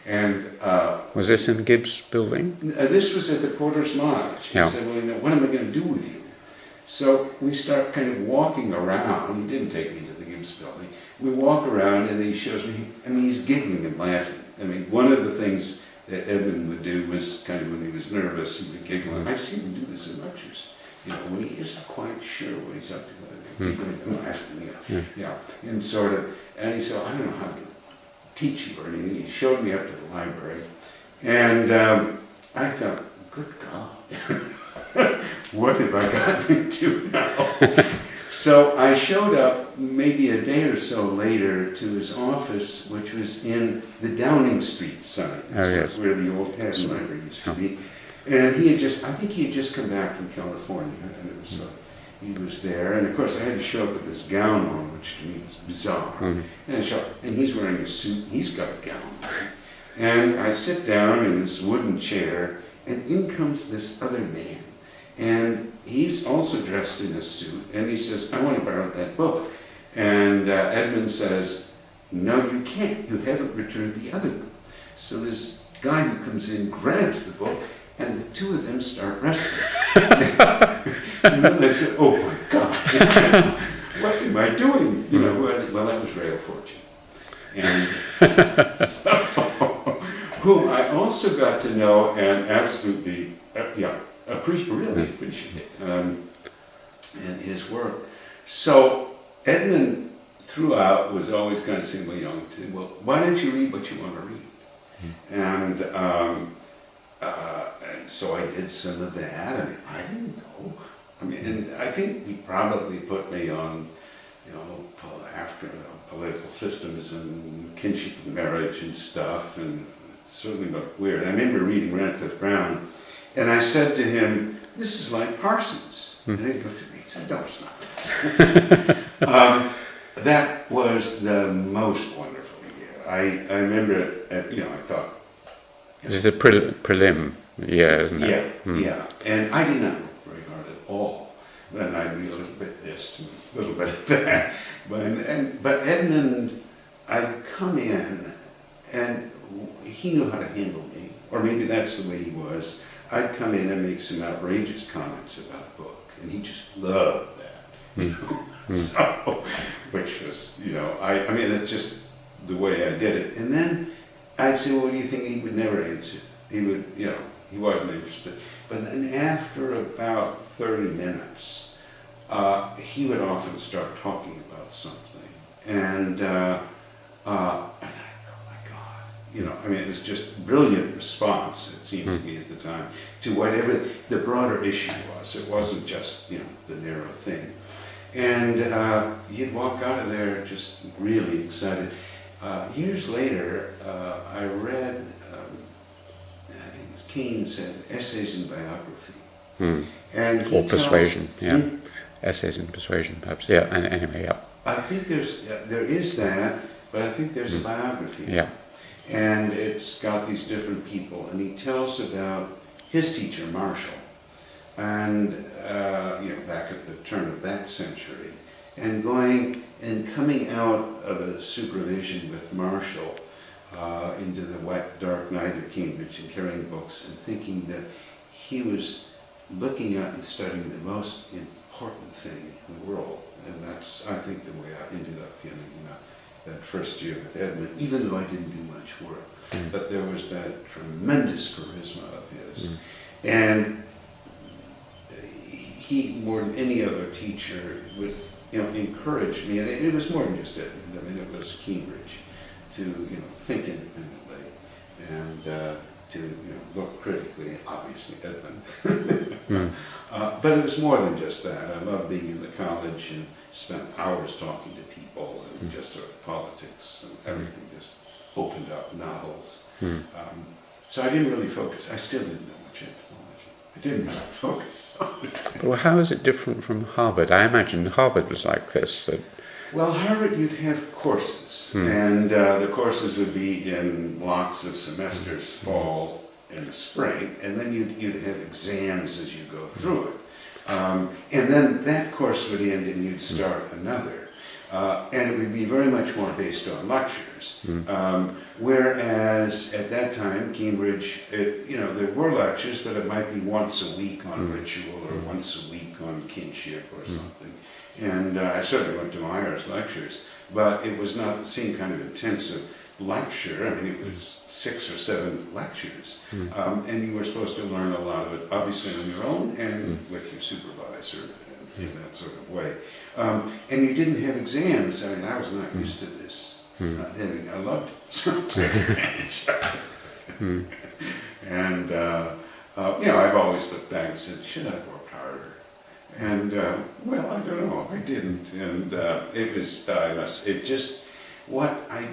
And was this in Gibbs building? This was at the Porter's Lodge. He said, well, what am I going to do with you? So we start kind of walking around. He didn't take me to the Gibbs building. We walk around and he shows me, he's giggling and laughing. One of the things that Edmund would do was kind of when he was nervous, he would giggle. And I've seen him do this in lectures. When he isn't quite sure what he's up to, giggling and laughing. And sort of, and he said, I don't know how to teach you or anything. He showed me up to the library And I thought, good God, what have I gotten into now? So I showed up maybe a day or so later to his office, which was in the Downing Street side. That's where the old Haddon Library used to be. And he had I think he had just come back from California, and it was he was there. And of course I had to show up with this gown on, which to me was bizarre. And I show up, and he's wearing a suit, he's got a gown on. And I sit down in this wooden chair, and in comes this other man. And he's also dressed in a suit, and he says, I want to borrow that book. And Edmund says, no, you can't. You haven't returned the other one. So this guy who comes in grabs the book, and the two of them start wrestling. And then they said, oh my God, what am I doing? You know, well, that was Rail Fortune. And so, whom I also got to know and absolutely, really appreciate and his work. So Edmund throughout was always kind of saying, well, why don't you read what you want to read? And so I did some of that. I mean, I didn't know. I mean, and I think he probably put me on, after political systems and kinship and marriage and stuff, and it certainly looked weird. I remember reading Radcliffe Brown, and I said to him, this is like Parsons. And he looked at me and said, no, it's not. That was the most wonderful year. I remember it, I thought. This is a prelim year, isn't it? Yeah. And I did not work very hard at all. Then I'd read a little bit this, and a little bit of that. But Edmund, I'd come in, and he knew how to handle me, or maybe that's the way he was. I'd come in and make some outrageous comments about a book, and he just loved that. So, which was, I mean, that's just the way I did it. And then I'd say, well, what do you think? He would never answer. He would, he wasn't interested. But then after about 30 minutes, he would often start talking about something. And I'd go, oh my God. I mean, it was just brilliant response, it seemed to me at the time, to whatever the broader issue was. It wasn't just, the narrow thing. And he'd walk out of there just really excited. Years later, I read, I think it's Keane said, Essays in Biography. And or Persuasion, Essays in Persuasion, perhaps. Yeah, and anyway, I think there is that, but I think there's a biography. Yeah. And it's got these different people, and he tells about his teacher, Marshall, and back at the turn of that century, and going and coming out of a supervision with Marshall into the wet, dark night of Cambridge and carrying books and thinking that he was looking at and studying the most important thing in the world. And that's, I think, the way I ended up getting that first year with Edmund, even though I didn't do much work. But there was that tremendous charisma of his. And he, more than any other teacher, would encourage me, and it was more than just Edmund. I mean, it was Cambridge, to think independently and to look critically. Obviously, Edmund, but it was more than just that. I loved being in the college and spent hours talking to people and just sort of politics and everything just opened up, novels. So I didn't really focus. I still didn't know much anthropology. I didn't really focus on it. Well, how is it different from Harvard? I imagine Harvard was like this. Well, Harvard, you'd have courses, and the courses would be in blocks of semesters, fall and spring, and then you'd have exams as you go through it. And then that course would end and you'd start another. And it would be very much more based on lectures. Whereas at that time, Cambridge, there were lectures, but it might be once a week on ritual or once a week on kinship or something. And I certainly went to Meyer's lectures, but it was not the same kind of intensive lecture. I mean, it was 6 or 7 lectures. And you were supposed to learn a lot of it, obviously on your own and with your supervisor and in that sort of way. And you didn't have exams. I mean, I was not used to this. I loved it. So I took advantage of it. And, you know, I've always looked back and said, should I have worked harder? And, well, I don't know, I didn't. And it was, it just, what I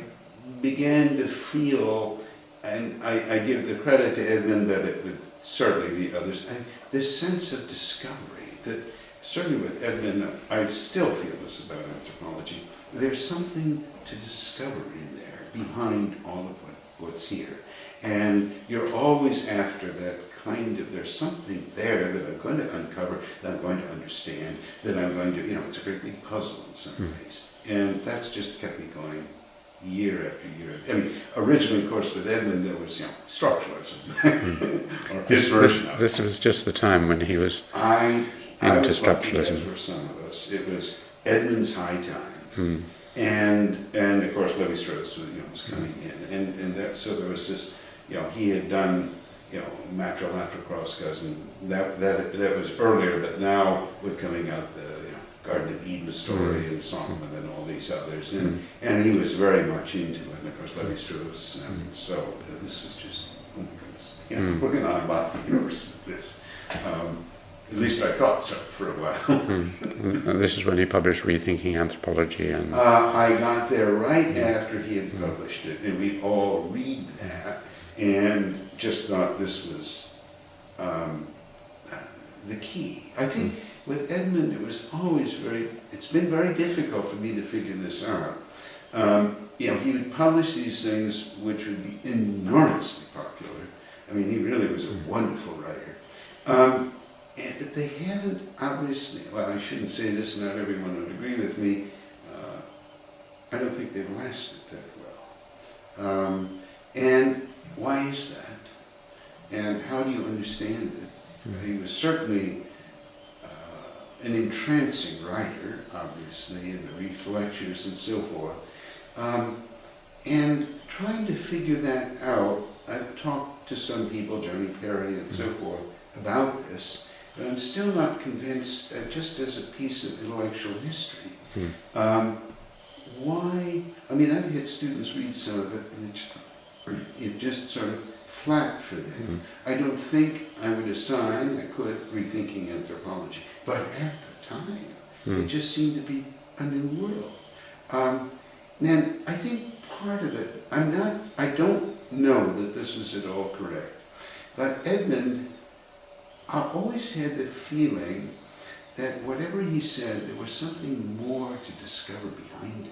began to feel, and I give the credit to Edmund, but it would certainly be others, this sense of discovery that, certainly with Edmund, I still feel this about anthropology, there's something to discover in there behind all of what's here. And you're always after that kind of, there's something there that I'm going to uncover, that I'm going to understand, that I'm going to, you know, it's a great big puzzle in some ways. And that's just kept me going year after year. I mean, originally, of course, with Edmund, there was, you know, structuralism. Or This was just the time when he was into structuralism. For some of us, it was Edmund's high time. And of course, Lévi-Strauss was, you know, was coming in. And that, so there was this, you know, he had done, you know, Macfarlane, and that was earlier, but now with coming out the, you know, Garden of Eden story and Solomon and all these others, and he was very much into it, and of course Lévi-Strauss, and so this was just, oh my goodness, you know, we're going on about the universe with this. At least I thought so for a while. And this is when he published Rethinking Anthropology. And I got there right after he had published it, and we all read that, and just thought this was the key. I think with Edmund, it was always it's been very difficult for me to figure this out. You know, he would publish these things which would be enormously popular. I mean, he really was a wonderful writer. But they haven't, obviously, well, I shouldn't say this, not everyone would agree with me, I don't think they've lasted that well. And why is that? And how do you understand it? He was certainly an entrancing writer, obviously, in the Reef lectures and so forth. And trying to figure that out, I've talked to some people, Johnny Perry and so forth, about this, but I'm still not convinced, just as a piece of intellectual history, why, I mean, I've had students read some of it, and it just sort of flat for them. I don't think I would assign, I could, Rethinking Anthropology, but at the time, it just seemed to be a new world. And I think part of it, I don't know that this is at all correct, but Edmund, I always had the feeling that whatever he said, there was something more to discover behind it.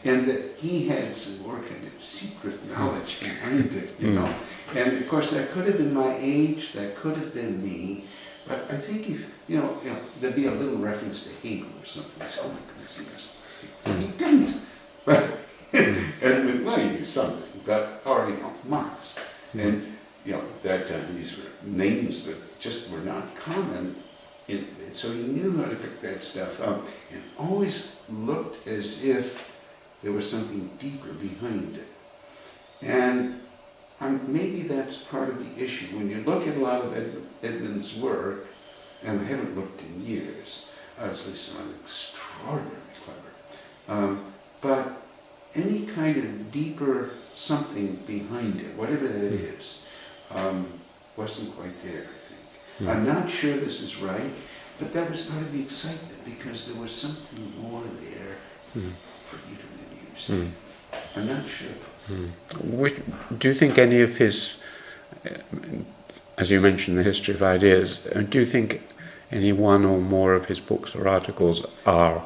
And that he had some more kind of secret knowledge behind it, you know. And of course, that could have been my age, that could have been me, but I think if, you know, there'd be a little reference to Hegel or something. I said, oh my goodness, he knows. He didn't. But, and well, he knew something, but, or, you know, Marx. And, you know, at that time, these were names that just were not common, so he knew how to pick that stuff up, and always looked as if there was something deeper behind it. And maybe that's part of the issue. When you look at a lot of Edmund's work, and I haven't looked in years, obviously someone extraordinarily clever, but any kind of deeper something behind it, whatever that is, wasn't quite there, I think. I'm not sure this is right, but that was part of the excitement, because there was something more there for you to really understand. I'm not sure. Do you think any of his, as you mentioned, the history of ideas, do you think any one or more of his books or articles are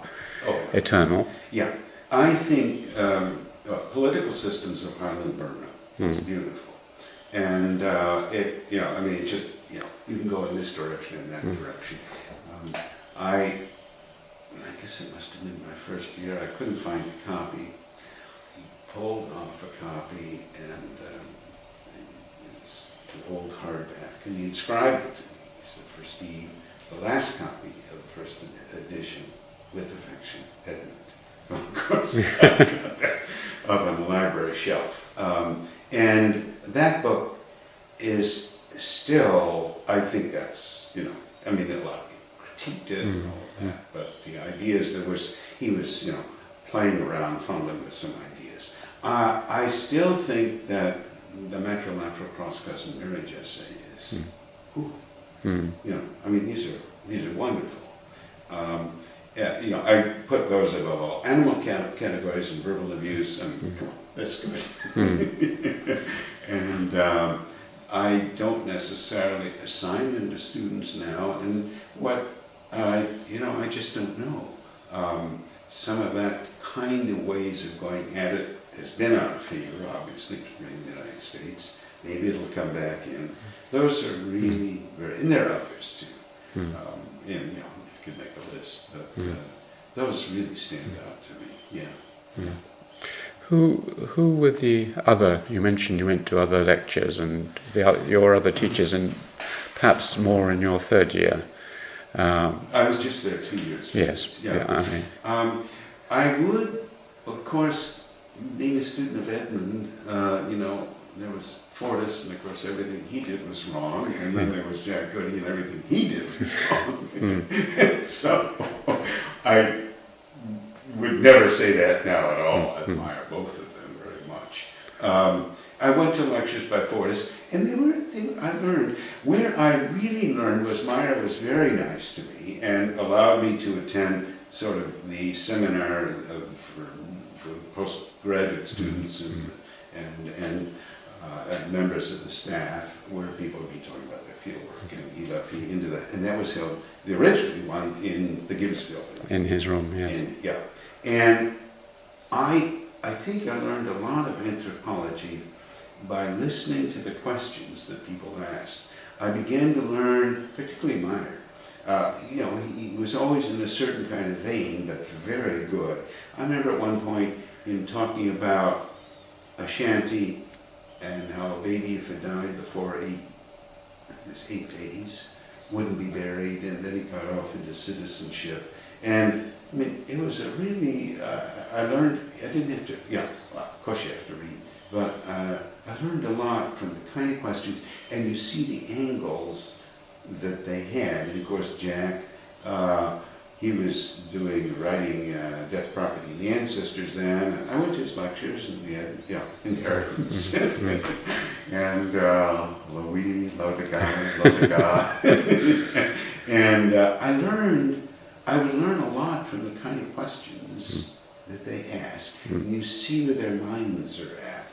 eternal? Yeah. I think Political Systems of Highland Burma is beautiful. And it, you know, I mean, it just, you know, you can go in this direction and that direction. I guess it must have been my first year. I couldn't find a copy. He pulled off a copy, and it was an old hardback, and he inscribed it to me. He said, for Steve, the last copy of the first edition, with affection, Edmund. Well, of course, I got that up on the library shelf. And that book is still, I think that's, you know, I mean, a lot of people critiqued it and all of that, but the ideas he was, you know, playing around, fumbling with some ideas. I still think that the matro-lateral cross-cousin marriage essay is, whew, Mm. you know, I mean, these are wonderful. Yeah, you know, I put those above all animal categories and verbal abuse. I mean, come on, that's good. And I don't necessarily assign them to students now, and what you know, I just don't know. Some of that kind of ways of going at it has been out of favor, obviously, in the United States. Maybe it'll come back in. Those are really very, and there are others too. And you know, you could make a list, but those really stand out to me. Yeah. Who were the other? You mentioned you went to other lectures and your other teachers, and perhaps more in your third year. I was just there 2 years. Yes. Yeah. I mean, I would, of course, being a student of Edmund, you know, there was Fortis, and of course everything he did was wrong, and then there was Jack Goody, and everything he did was wrong. So I would never say that now at all. I admire both of them very much. I went to lectures by Fortis, and I learned. Where I really learned was Meyer was very nice to me and allowed me to attend sort of the seminar for postgraduate students and members of the staff, where people would be talking about their fieldwork, and he let me into that. And that was held, the original one, in the Gibbs building. in his room, yes. And I think I learned a lot of anthropology by listening to the questions that people asked. I began to learn, particularly Meyer. You know, he was always in a certain kind of vein, but very good. I remember at one point him talking about a shanty and how a baby, if it died before 8 days, wouldn't be buried, and then he got off into citizenship. And I mean, it was a really, I learned, I didn't have to, yeah, well, of course you have to read, but I learned a lot from the kind of questions, and you see the angles that they had. And of course, Jack, he was writing Death, Property, and the Ancestors then, and I went to his lectures, and we had, yeah, inheritance. And Louis, Lodiga. And I would learn a lot from the kind of questions that they ask, and you see where their minds are at.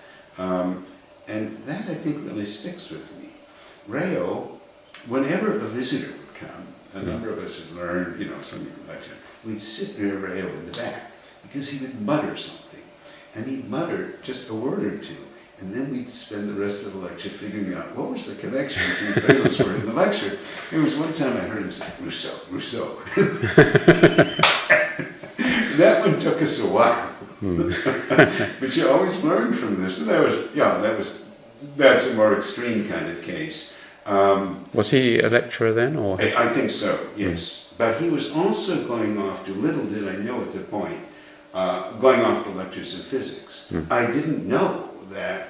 And that, I think, really sticks with me. Rayo, whenever a visitor would come, a number of us had learned, you know, some lecture, we'd sit near Rayo in the back, because he would mutter something. And he'd mutter just a word or two, and then we'd spend the rest of the lecture figuring out what was the connection between Rayo's word in the lecture. There was one time I heard him say, Rousseau. That one took us a while. But you always learn from this. And that's a more extreme kind of case. Was he a lecturer then, or? I think so, yes. But he was also going off to, little did I know at the point, going off to lectures in physics. I didn't know that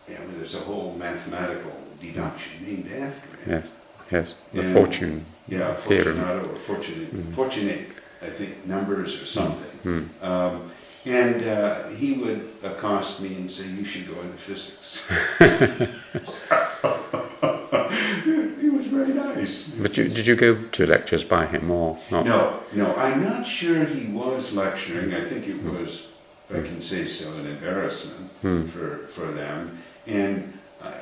there's a whole mathematical deduction named after him. Yes. The fortune theorem. Fortunato or Fortunate, I think, numbers or something. And he would accost me and say, you should go into physics. He was very nice. But did you go to lectures by him or not? No, I'm not sure he was lecturing. I think it was, if I can say so, an embarrassment for them. And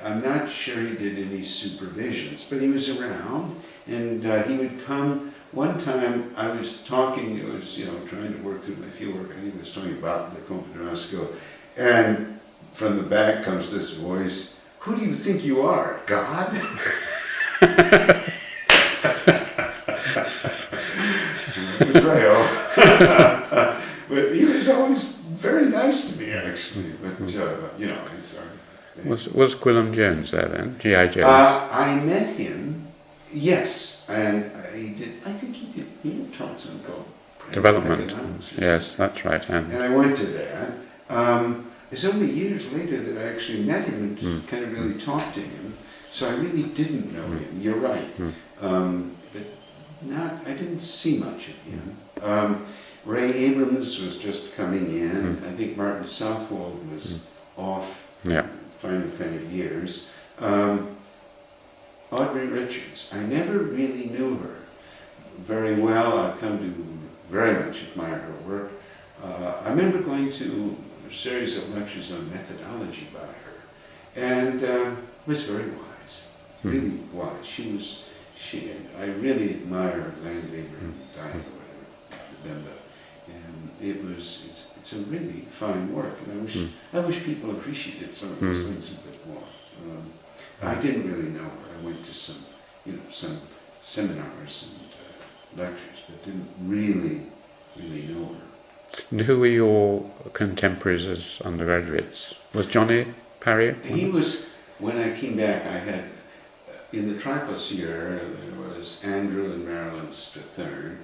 I'm not sure he did any supervisions, but he was around, and he would come. One time I was talking, trying to work through my fieldwork, and he was talking about the Compadrosco, and from the back comes this voice, who do you think you are, God? It was Rayo. But he was always very nice to me, actually, but, I'm sorry. Was Gwilym Jones there then? G.I. Jones? I met him, yes, and he had taught something called Development. Yes, that's right. And I went to that. It's only years later that I actually met him and kind of really talked to him, so I really didn't know him, you're right. But I didn't see much of him. Ray Abrams was just coming in. I think Martin Southwold was off final kind of years. Audrey Richards, I never really knew her very well. I've come to very much admire her work. I remember going to a series of lectures on methodology by her, and was very wise, really wise. I really admire Landleber and Diane, or whatever, Bemba, and it's a really fine work, and I wish people appreciated some of those things a bit more. I didn't really know her. I went to some seminars and lectures, but didn't really know her. And who were your contemporaries as undergraduates? Was Johnny Parrier? He was, when I came back, I had, in the Tripos year, there was Andrew and Marilyn Strathern,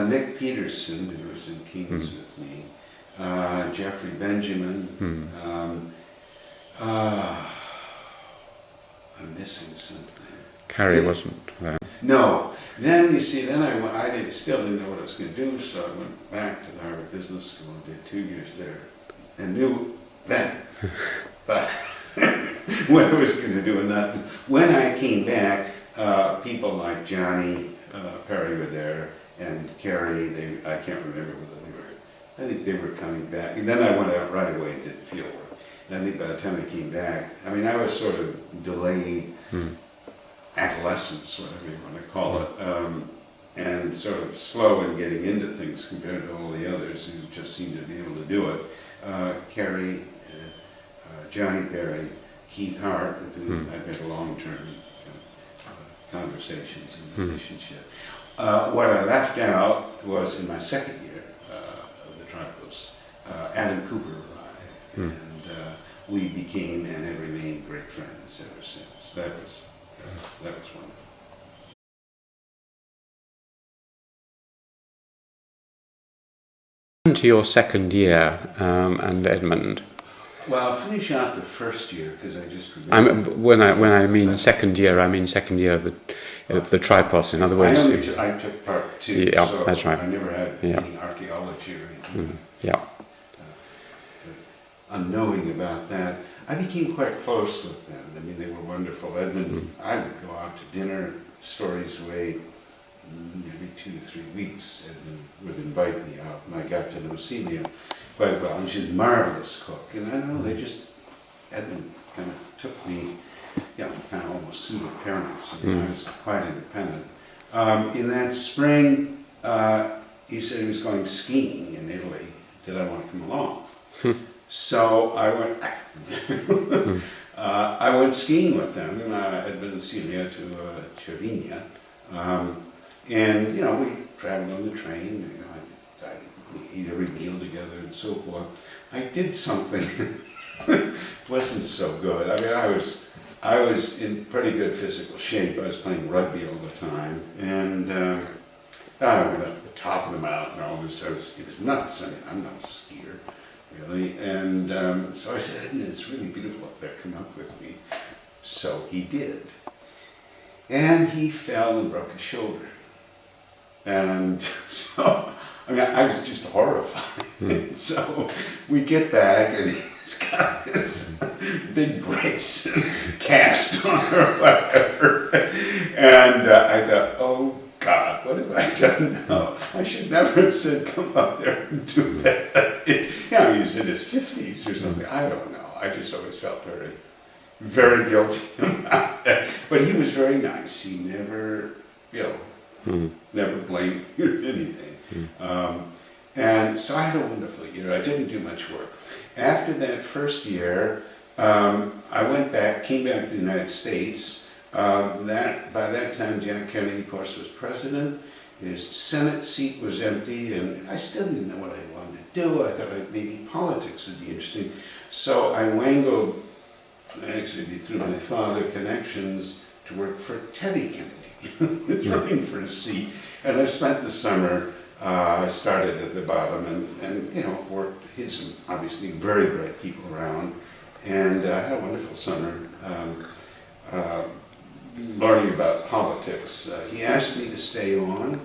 Nick Peterson, who was in King's with me, Jeffrey Benjamin, I'm missing something. Carrie wasn't there. No. Then, you see, then still didn't know what I was going to do, so I went back to the Harvard Business School and did 2 years there. And knew then, but what I was going to do and not do. When I came back, people like Johnny Perry were there, and Carrie, I can't remember whether they were, I think they were coming back. And then I went out right away and did field work. And I think by the time I came back, I mean, I was sort of delayed adolescence, whatever you want to call it, and sort of slow in getting into things compared to all the others who just seemed to be able to do it. Carrie, Johnny Perry, Keith Hart, with whom I've had long-term conversations and relationship. What I left out was in my second year of the Tripos, Adam Cooper arrived, and we became and have remained great friends ever since. That was wonderful. To your second year, and Edmund. Well, I'll finish out the first year because I just remember. When I mean second year, I mean second year of the Tripos. In other words, I took part 2. Yeah, so that's right. I never had any archaeology or anything. Unknowing about that, I became quite close with them. I mean, they were wonderful. Edmund, I would go out to dinner, stories away, every 2 to 3 weeks. Edmund would invite me out, and I got to know Celia quite well. And she's a marvelous cook. And I don't know, Edmund kind of took me, kind of almost pseudo-parents. I mean, I was quite independent. In that spring, he said he was going skiing in Italy. Did I want to come along? So I went. I went skiing with them. Edmund and Celia to Cervinia, and we traveled on the train. We eat every meal together and so forth. I did something that wasn't so good. I mean, I was in pretty good physical shape. I was playing rugby all the time, and I went up to the top of the mountain. It was nuts. I mean, I'm not a skier, really. And so I said, it's really beautiful up there. Come up with me. So he did. And he fell and broke his shoulder. And so, I mean, I was just horrified. So we get back, and he's got this big brace cast on or whatever. And I thought, oh God, what have I done now? I should never have said, come up there and do that. He was in his 50s or something. I don't know. I just always felt very, very guilty about that. But he was very nice. He never, never blamed me or anything. And so I had a wonderful year. I didn't do much work. After that first year, I went back, came back to the United States. By that time, John Kennedy, of course, was president. His Senate seat was empty, and I still didn't know what I wanted to do. I thought maybe politics would be interesting. So I wangled, actually through my father, connections to work for Teddy Kennedy. was running for a seat. And I spent the summer, I started at the bottom and worked, hid some obviously very bright people around, and I had a wonderful summer. Learning about politics. He asked me to stay on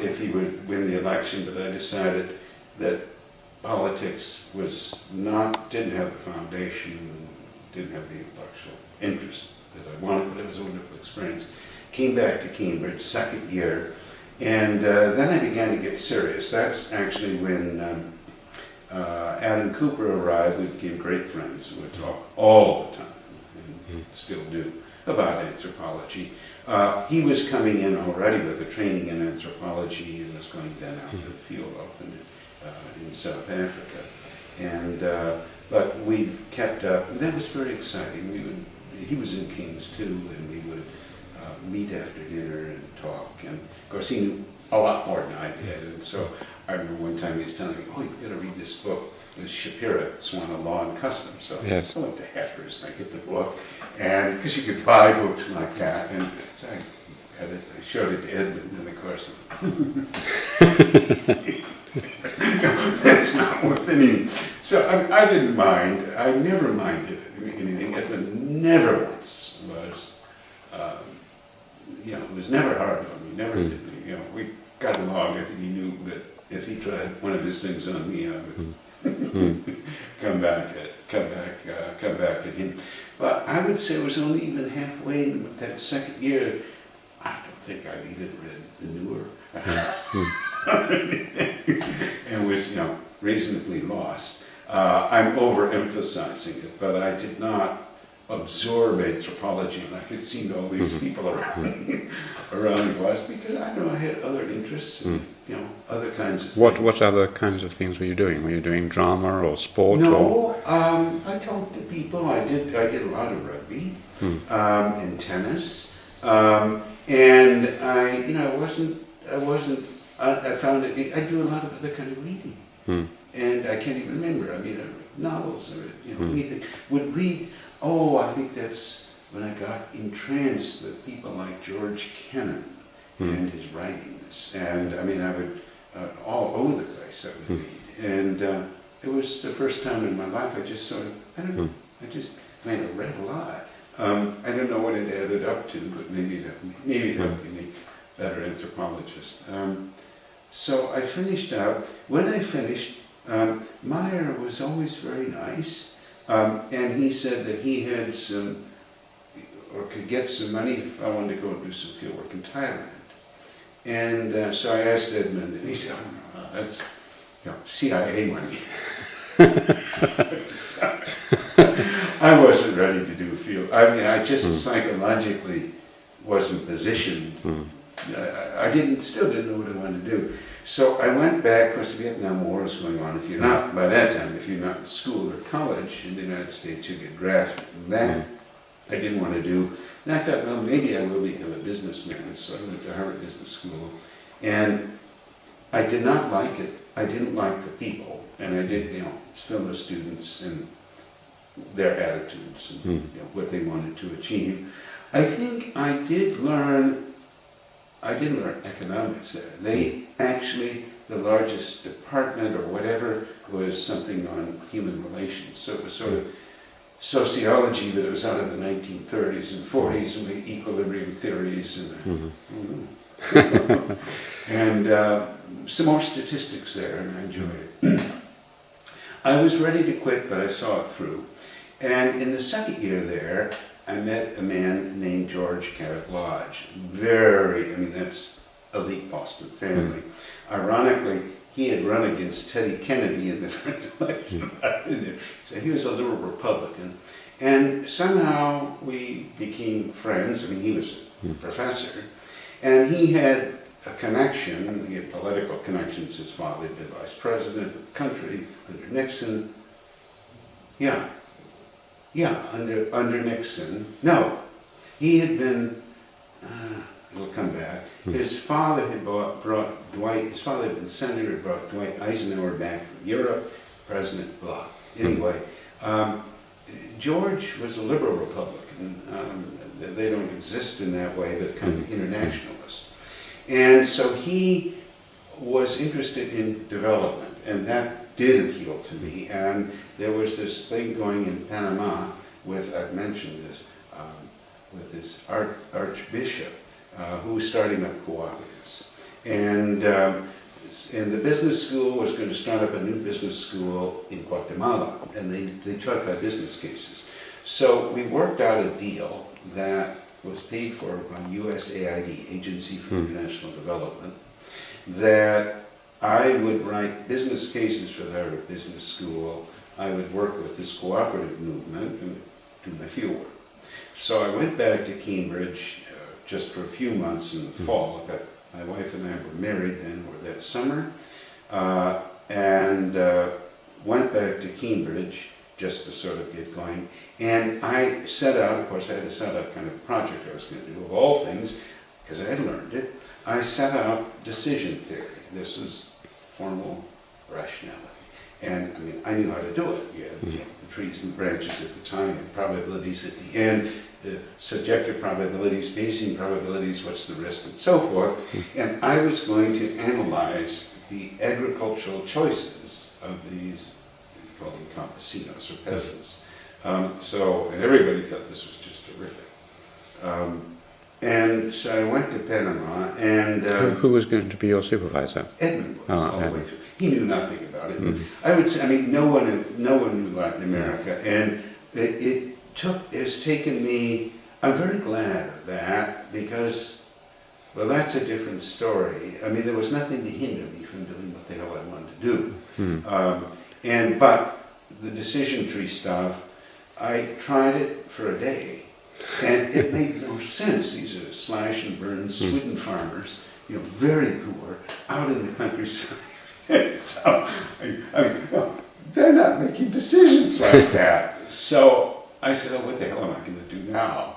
if he would win the election, but I decided that politics didn't have the foundation, didn't have the intellectual interest that I wanted, but it was a wonderful experience. Came back to Cambridge, second year, and then I began to get serious. That's actually when Adam Cooper arrived. We became great friends. We would talk all the time, and still do, about anthropology. He was coming in already with a training in anthropology and was going then out to the field often in South Africa. And but we kept up. That was very exciting. He was in King's too, and we would meet after dinner and talk. And of course, he knew a lot more than I did. And so I remember one time he was telling me, "Oh, you've got to read this book." It was Shapira, Swan of Law and Custom. So yes. I went to Heffer's and I get the book, and because you could buy books like that, and so I showed it to Edmund, and of course, that's not worth anything. So I didn't mind. I never minded anything. Edmund never once was, it was never hard on me. Never did. We got along. I think he knew that if he tried one of his things on me, I would. come back at him. But I would say it was only even halfway in that second year. I don't think I've even read the newer, and was reasonably lost. I'm overemphasizing it, but I did not absorb anthropology, and I could see all these people around me because I don't know, I had other interests and other kinds of things. What other kinds of things were you doing? Were you doing drama or sport? No, I talked to people. I did a lot of rugby and tennis, and I found it. I do a lot of other kind of reading, and I can't even remember. I mean, novels or anything. Would read. Oh, I think that's when I got entranced with people like George Kennan and his writings. And I mean, I would, all over the place I would read. And it was the first time in my life I just sort of, I don't know, I read a lot. I don't know what it added up to, but maybe it helped me a better anthropologist. So I finished out. When I finished, Meyer was always very nice. And he said that he had some, or could get some money if I wanted to go and do some field work in Thailand. And so I asked Edmund, and he said, "Oh, no, that's CIA money." I wasn't ready to do field. I mean, I just psychologically wasn't positioned. I still didn't know what I wanted to do. So I went back. Of course, the Vietnam War was going on. If you're not, by that time, if you're not in school or college in the United States, you get drafted. And that I didn't want to do. And I thought, well, maybe I will become a businessman. So I went to Harvard Business School. And I did not like it. I didn't like the people. And I did, fellow students and their attitudes and what they wanted to achieve. I think I didn't learn economics there. They actually, the largest department or whatever was something on human relations. So it was sort of sociology, but it was out of the 1930s and 40s and the equilibrium theories and some more statistics there, and I enjoyed it. I was ready to quit, but I saw it through. And in the second year there, I met a man named George Cabot Lodge. That's elite Boston family. Ironically, he had run against Teddy Kennedy in the first election. So he was a liberal Republican. And somehow we became friends. I mean, he was a professor. And he had a connection, he had political connections. His father had been vice president of the country under Nixon. Under Nixon. No, he had been, it'll come back. His father had brought Dwight, his father had been senator, had brought Dwight Eisenhower back from Europe, President, blah. Anyway, George was a liberal Republican. They don't exist in that way, but kind of internationalist. And so he was interested in development, and that did appeal to me. And there was this thing going in Panama with, I've mentioned this, with this archbishop who was starting up cooperatives. And the business school was going to start up a new business school in Guatemala, and they taught by business cases. So we worked out a deal that was paid for by USAID, Agency for International Development, that I would write business cases for their business school. I would work with this cooperative movement and do my field work. So I went back to Cambridge just for a few months in the fall. My wife and I were married then, or that summer, and went back to Cambridge just to sort of get going. And I set out, of course I had to set out kind of a project I was going to do, of all things, because I had learned it. I set out decision theory. This is formal rationality. And I mean, I knew how to do it. You had the trees and branches at the time, and probabilities at the end, the subjective probabilities, Bayesian probabilities, what's the risk, and so forth. And I was going to analyze the agricultural choices of these, we call them campesinos or peasants. And everybody thought this was just terrific. And so I went to Panama, and who was going to be your supervisor? Edmund was all the way through. He knew nothing about it. I would say, I mean, no one knew Latin America, and it has taken me. I'm very glad of that because, well, that's a different story. I mean, there was nothing to hinder me from doing what the hell I wanted to do. But the decision tree stuff, I tried it for a day, and it made no sense. These are slash and burn Sweden farmers, you know, very poor, out in the countryside. So, I mean, they're not making decisions like that. So I said, oh, what the hell am I going to do now?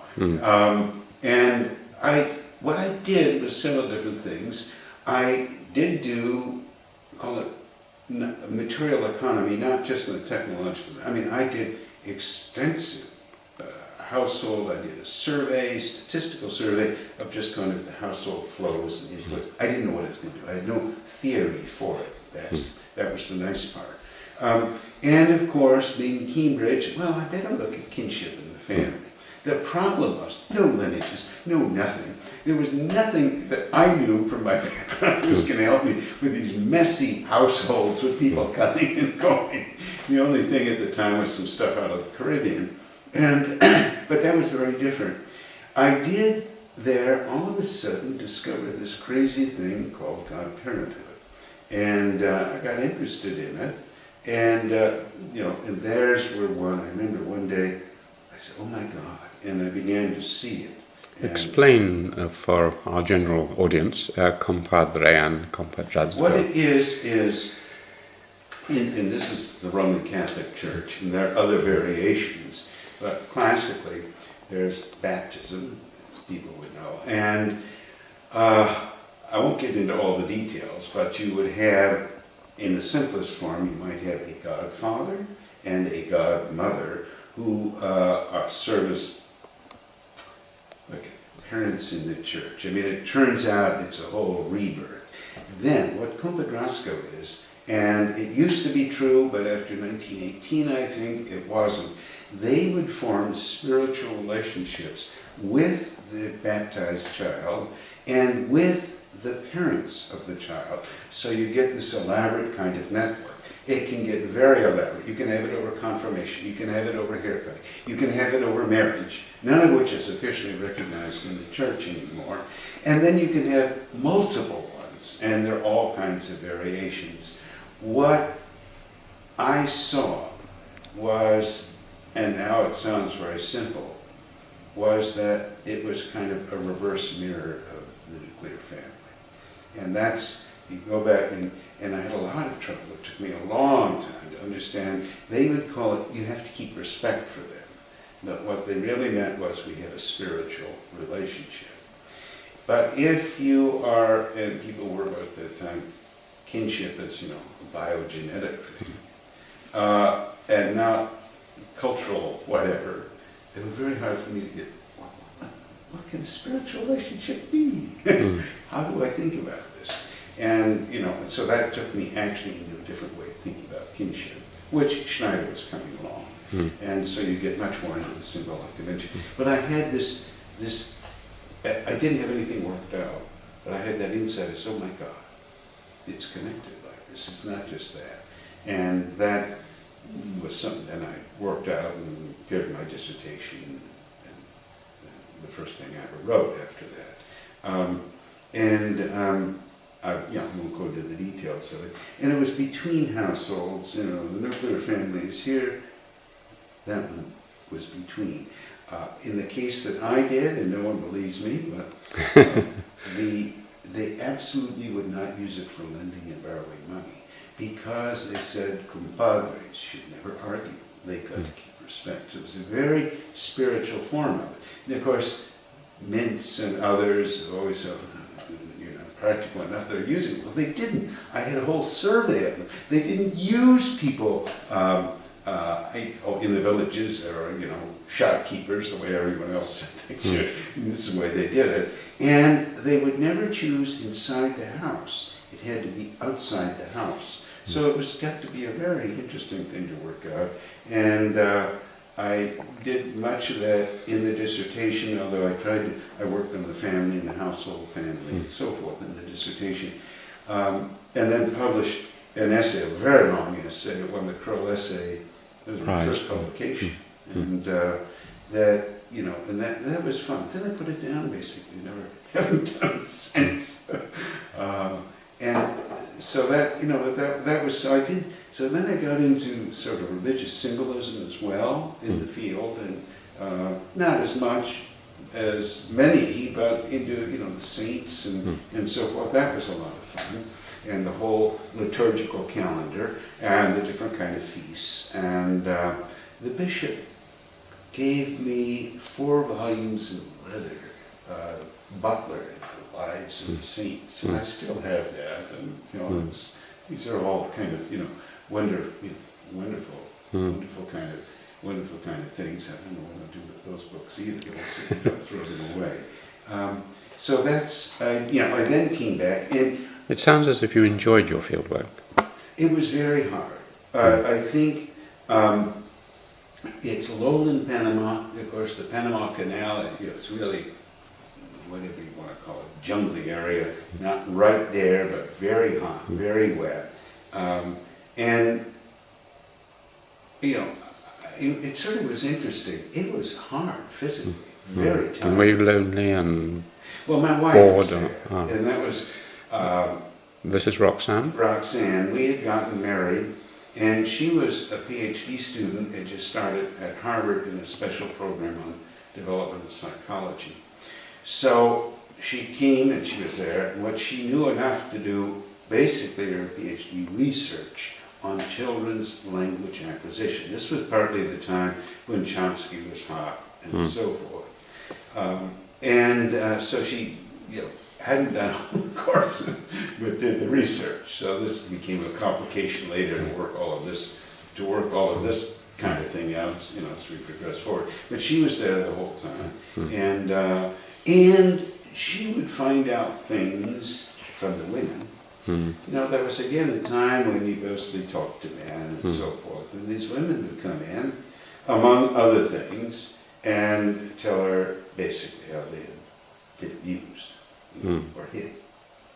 And what I did was several different things. I did do, call it material economy, not just in the technological. I mean, I did extensive household, I did a survey, statistical survey of just kind of the household flows and inputs. I didn't know what I was going to do. I had no theory for it. That was the nice part. And of course, being Cambridge, well, I better look at kinship in the family. The problem was no lineages, no nothing. There was nothing that I knew from my background that was going to help me with these messy households with people coming and going. The only thing at the time was some stuff out of the Caribbean. But that was very different. I did there all of a sudden discover this crazy thing called God Parenthood. And I got interested in it. And, and theirs were one. I remember one day, I said, oh my God. And I began to see it. And explain for our general audience, compadre and compadrazgo. What it is, and this is the Roman Catholic Church, and there are other variations, but classically there's baptism, as people would know, and I won't get into all the details, but you would have, in the simplest form, you might have a godfather and a godmother who are service like parents in the church. I mean, it turns out it's a whole rebirth. Then, what compadrazgo is, and it used to be true, but after 1918, I think, it wasn't. They would form spiritual relationships with the baptized child and with the parents of the child. So you get this elaborate kind of network. It can get very elaborate. You can have it over confirmation. You can have it over haircutting. You can have it over marriage, none of which is officially recognized in the church anymore. And then you can have multiple ones, and there are all kinds of variations. What I saw was, and now it sounds very simple, was that it was kind of a reverse mirror of the nuclear family. And that's, you go back and I had a lot of trouble. It took me a long time to understand. They would call it, you have to keep respect for them. But what they really meant was we have a spiritual relationship. But if you are, and people were at that time, kinship is, a biogenetic thing, and not cultural whatever, it was very hard for me to get, what can a spiritual relationship be? How do I think about this? And, so that took me actually into a different way of thinking about kinship, which Schneider was coming along. And so you get much more into the symbolic dimension. But I had this, I didn't have anything worked out, but I had that insight, oh my God, it's connected like this, it's not just that. And that was something that I worked out and appeared in my dissertation, and the first thing I ever wrote after that. I won't go into the details of it. And it was between households, the nuclear family is here, that one was between. In the case that I did, and no one believes me, but they absolutely would not use it for lending and borrowing money, because they said compadres should never argue. They got to keep respect. So it was a very spiritual form of it. And of course, mints and others have always said, you're not practical enough, they're using it. Well, they didn't. I had a whole survey of them. They didn't use people in the villages, or shopkeepers, the way everyone else thinks should. This is the way they did it. And they would never choose inside the house. It had to be outside the house. So it was got to be a very interesting thing to work out. And I did much of that in the dissertation, although I worked on the family and the household family and so forth in the dissertation. And then published an essay, a very long essay. It won the Crow Essay. It was my first publication. And that was fun. Then I put it down, basically. Haven't done it since. And so that was, so I did, so then I got into sort of religious symbolism as well in the field, and not as much as many, but into, the saints and so forth. That was a lot of fun. And the whole liturgical calendar and the different kind of feasts. And the bishop gave me 4 volumes of leather, Butler, The Lives of the Saints, and I still have that. And these are all kind of wonderful kind of things. I don't know what to do with those books either. I'll throw them away. So that's I then came back, and it sounds as if you enjoyed your fieldwork. it was very hard. I think it's lowland Panama. Of course, the Panama Canal, it's really, whatever you want to call it, jungly area, not right there, but very hot, very wet. And it sort of was interesting. It was hard physically, very tough. And were you lonely and well, my wife bored? was there, and that was this is Roxanne? Roxanne. We had gotten married, and she was a PhD student and just started at Harvard in a special program on developmental psychology. So she came and she was there, and what she knew enough to do, basically her PhD research on children's language acquisition. This was partly the time when Chomsky was hot and so forth. So she hadn't done a whole course, but did the research. So this became a complication later to work all of this kind of thing out, as we progress forward. But she was there the whole time, and she would find out things from the women. There was again a time when you mostly talked to men and so forth, and these women would come in, among other things, and tell her basically how they had been abused or hit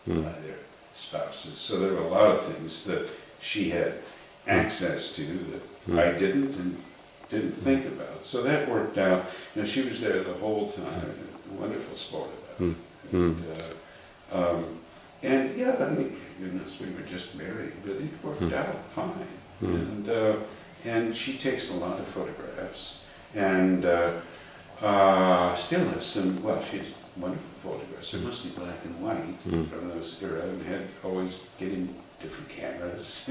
by their spouses. So there were a lot of things that she had access to that I didn't and didn't think about. So that worked out. She was there the whole time, a wonderful sport about it. And goodness, we were just married, but it worked out fine. And she takes a lot of photographs, and still has some, she's wonderful photographs. They're mostly black and white from those era, and had always getting different cameras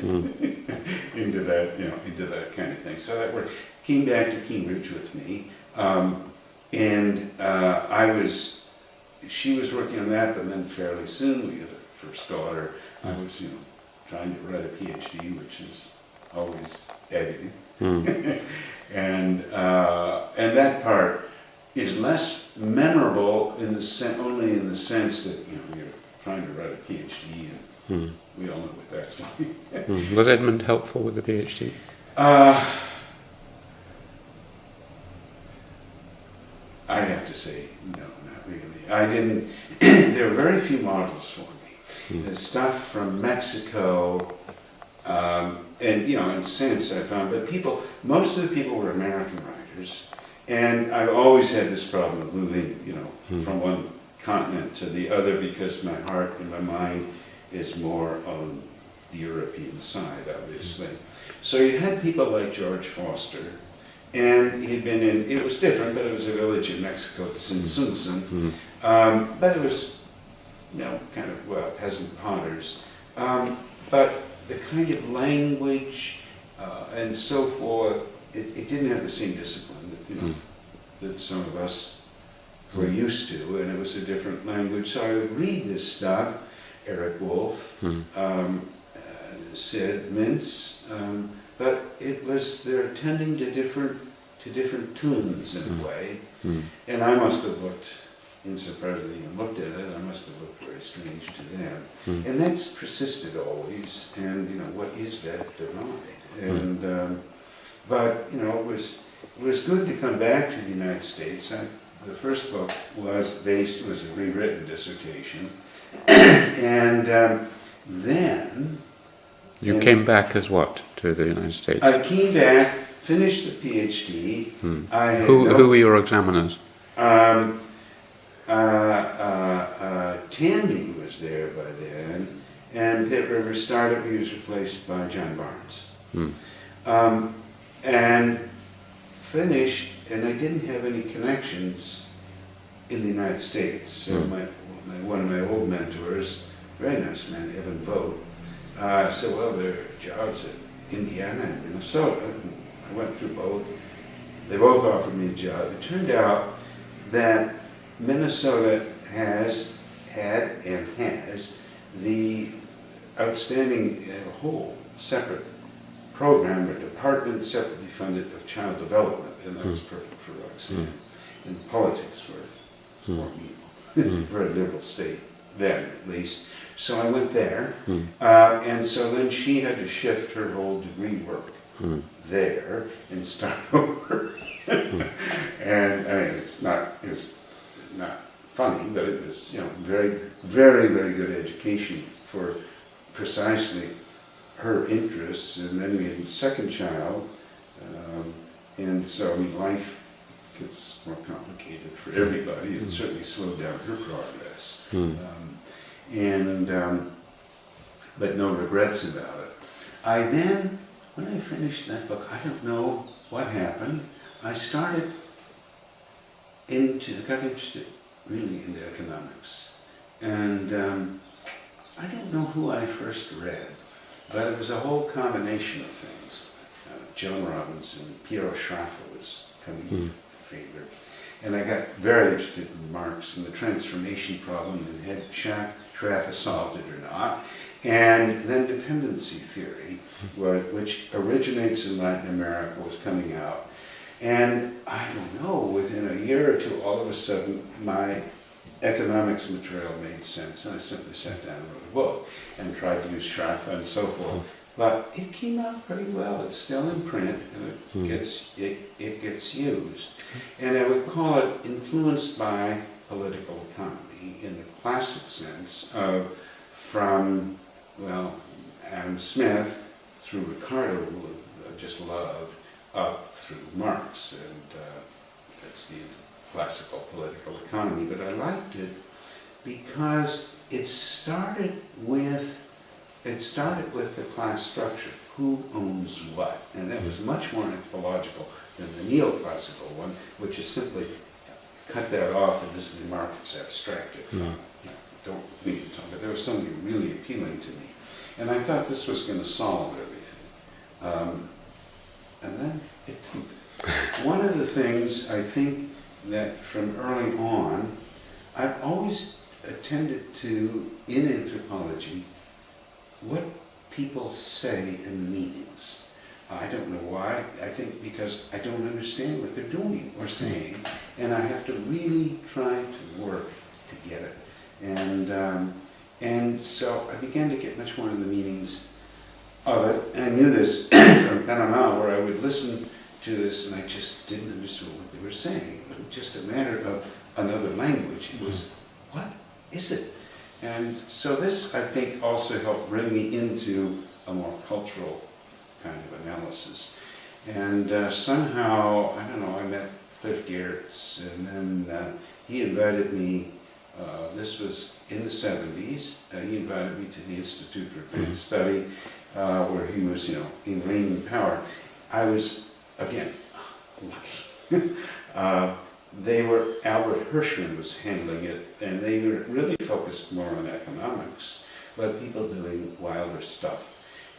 into that kind of thing. So that worked. Came back to Cambridge with me, she was working on that, but then fairly soon we had a first daughter. I was, trying to write a PhD, which is always heavy. And that part is less memorable only in the sense that you're trying to write a PhD, and we all know what that's like. Was Edmund helpful with the PhD? I'd have to say no, not really. I didn't. There were very few models for me. The stuff from Mexico And, you know, in a sense I found, but most of the people were American writers, and I've always had this problem of moving, you know, from one continent to the other, because my heart and my mind is more on the European side, obviously. So you had people like George Foster, and he'd been in, it was different, but it was a village in Mexico, Tzintzuntzin, but it was, you know, kind of, well, peasant potters. But the kind of language and so forth, it didn't have the same discipline that, you know, that some of us were used to, and it was a different language. So I would read this stuff, Eric Wolf, Sid Mintz, but it was, they're tending to different tunes in a way, and I must have looked, insofar as they even looked at it, I must have looked very strange to them. And that's persisted always, and, you know, what is that divide? And, but, you know, it was good to come back to the United States. The first book was a rewritten dissertation, and then... You came back as what, to the United States? I came back, finished the PhD. Who were your examiners? Tandy was there by then, and Pitt Rivers started. He was replaced by John Barnes. And finished, and I didn't have any connections in the United States. So one of my old mentors, very nice man, Evan Vogt, said, well, there are jobs in Indiana and Minnesota. I went through both. They both offered me a job. It turned out that Minnesota had and has the outstanding whole separate program or department separately funded of child development, and that was perfect for Roxanne. And politics were more evil, very liberal state then at least. So I went there, and so then she had to shift her whole degree work there and start over. And I mean, it was not funny, but it was, you know, very, very, very good education for precisely her interests. And then we had a second child, and so I mean, life gets more complicated for everybody. It certainly slowed down her progress. But no regrets about it. I then, when I finished that book, I don't know what happened. I got interested really in economics. And I don't know who I first read, but it was a whole combination of things. Joan Robinson, Piero Sraffa was coming favorite. And I got very interested in Marx and the transformation problem, and had Sraffa solved it or not. And then dependency theory, which originates in Latin America, was coming out. And I don't know, within a year or two, all of a sudden, my economics material made sense, and I simply sat down and wrote a book and tried to use Sraffa and so forth. But it came out pretty well. It's still in print, and it gets used. And I would call it influenced by political economy in the classic sense of from, well, Adam Smith through Ricardo, who I just loved, up through Marx, and that's the classical political economy. But I liked it because it started with the class structure, who owns what, and that was much more anthropological than the neoclassical one, which is simply cut that off and this is the market's abstracted. Don't need to talk, but there was something really appealing to me, and I thought this was going to solve everything. And then it didn't. One of the things I think that from early on, I've always attended to, in anthropology, what people say in meetings. I don't know why. I think because I don't understand what they're doing or saying, and I have to really try to work to get it. And so I began to get much more in the meetings of it. And I knew this from Panama, where I would listen to this and I just didn't understand what they were saying. It was just a matter of another language. It was, what is it? And so this, I think, also helped bring me into a more cultural kind of analysis. And somehow, I don't know, I met Cliff Geertz, and then he invited me, this was in the 70s, he invited me to the Institute for Advanced Study, where he was, you know, in reigning power. I was, again, lucky. Albert Hirschman was handling it, and they were really focused more on economics, but people doing wilder stuff.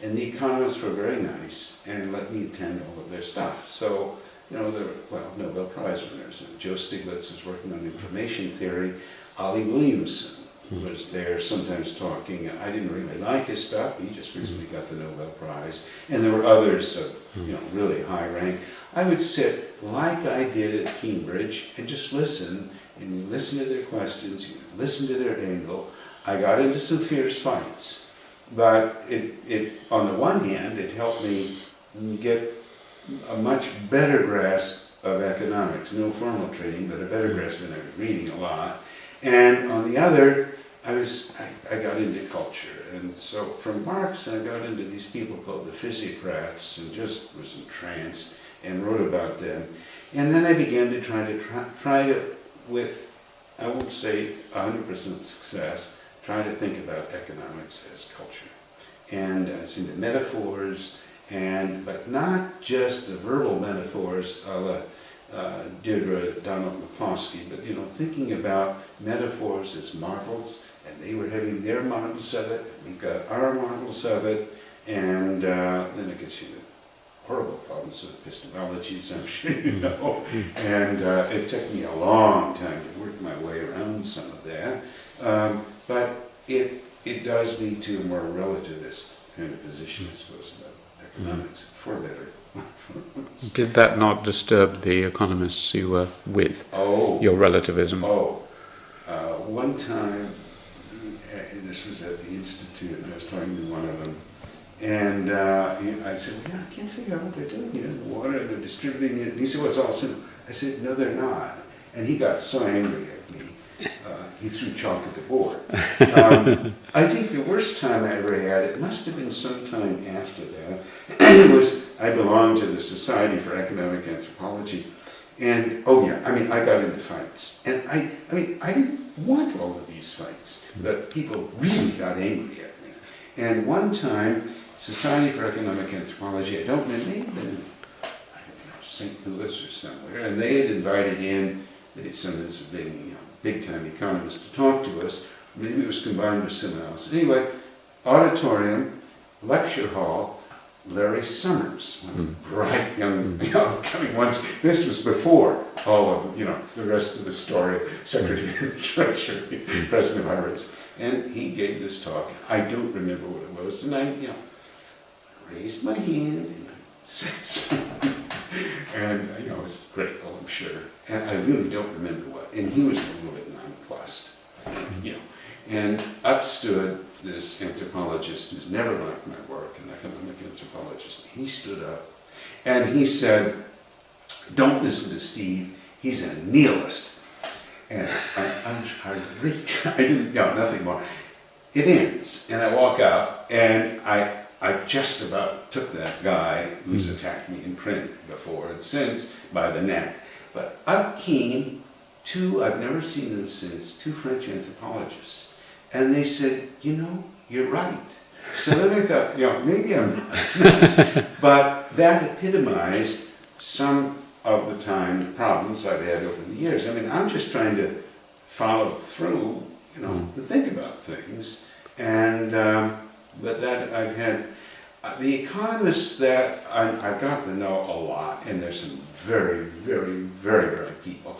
And the economists were very nice and let me attend all of their stuff. So, you know, there were, well, Nobel Prize winners. Joe Stiglitz was working on information theory. Ollie Williamson was there sometimes talking. I didn't really like his stuff. He just recently got the Nobel Prize. And there were others of, you know, really high rank. I would sit like I did at Cambridge and just listen, and you listen to their questions, you listen to their angle. I got into some fierce fights. But on the one hand, it helped me get a much better grasp of economics. No formal training, but a better grasp, and I was reading a lot. And on the other, I got into culture. And so from Marx, I got into these people called the physiocrats and just was entranced and wrote about them. And then I began to try to, with, I won't say 100% success, try to think about economics as culture. And I was into metaphors, but not just the verbal metaphors a la Deirdre Donald McCloskey, but, you know, thinking about metaphors as models, and they were having their models of it, and we got our models of it, and then it gets you to horrible problems of epistemology, as I'm sure you know, and it took me a long time to work my way around some of that. But it does lead to a more relativist kind of position, I suppose, about economics, for better. Did that not disturb the economists you were with, your relativism? One time, and this was at the Institute, and I was talking to one of them, and I said, well, yeah, I can't figure out what they're doing here in the water, they're distributing it. And he said, well, it's all simple. I said, no, they're not. And he got so angry at me. He threw chalk at the board. I think the worst time I ever had, it must have been sometime after that, was I belonged to the Society for Economic Anthropology. And, I got into fights. And I didn't want all of these fights, but people really got angry at me. And one time, Society for Economic Anthropology, I don't remember, maybe in, St. Louis or somewhere, and they had invited in some of this big-time economists to talk to us. Maybe it was combined with someone else. Anyway, auditorium, lecture hall, Larry Summers, one of the bright young coming ones. This was before all of the rest of the story. Secretary of the Treasury, President of Harvard, and he gave this talk. I don't remember what it was, and I raised my hand and I said something, and it was critical, I'm sure. And I really don't remember what. And he was a little bit nonplussed, And up stood this anthropologist who's never liked my work, an economic anthropologist. He stood up and he said, "Don't listen to Steve. He's a nihilist." And I didn't, nothing more. It ends, and I walk out, and I just about took that guy who's attacked me in print before and since by the neck. But up came I've never seen them since, two French anthropologists. And they said, you're right. So then I thought, maybe I'm not. But that epitomized some of the problems I've had over the years. I'm just trying to follow through, and think about things. And, but that I've had, the economists that I've gotten to know a lot, and there's some very, very, very bright people.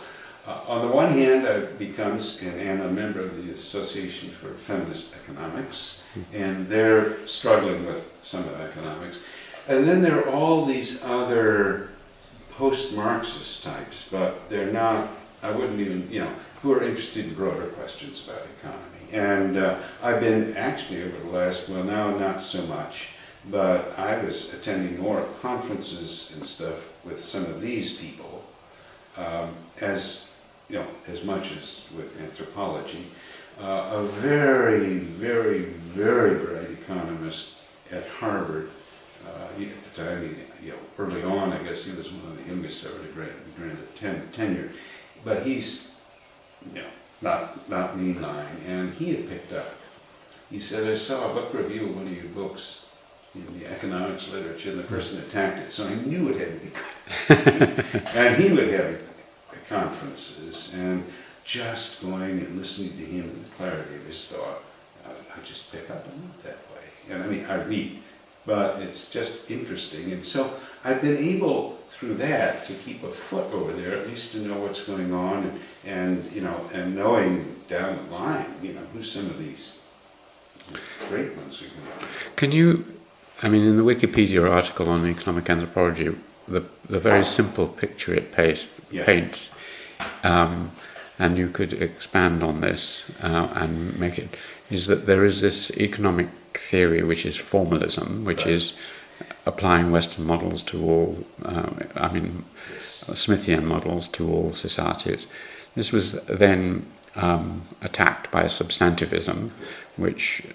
On the one hand, I've become and am a member of the Association for Feminist Economics, and they're struggling with some of economics. And then there are all these other post-Marxist types, but they're not, I wouldn't even, who are interested in broader questions about economy. And I've been actually over the last, well now not so much, but I was attending more conferences and stuff with some of these people, as much as with anthropology. A very, very, very bright economist at Harvard. At the time, early on, I guess he was one of the youngest ever to grant tenure. But he's, not mainline, and he had picked up. He said, I saw a book review of one of your books in the economics literature, and the person attacked it, so I knew it had to be good. And he would have conferences, and just going and listening to him with clarity of his thought, I just pick up on it that way. And I mean, I read, but it's just interesting. And so I've been able, through that, to keep a foot over there, at least to know what's going on, and knowing down the line, who some of these great ones are going to be. Can you, in the Wikipedia article on economic anthropology, the very simple picture it paints, and you could expand on this and make it, is that there is this economic theory which is formalism, which is applying Western models to all, Smithian models to all societies. This was then attacked by substantivism, which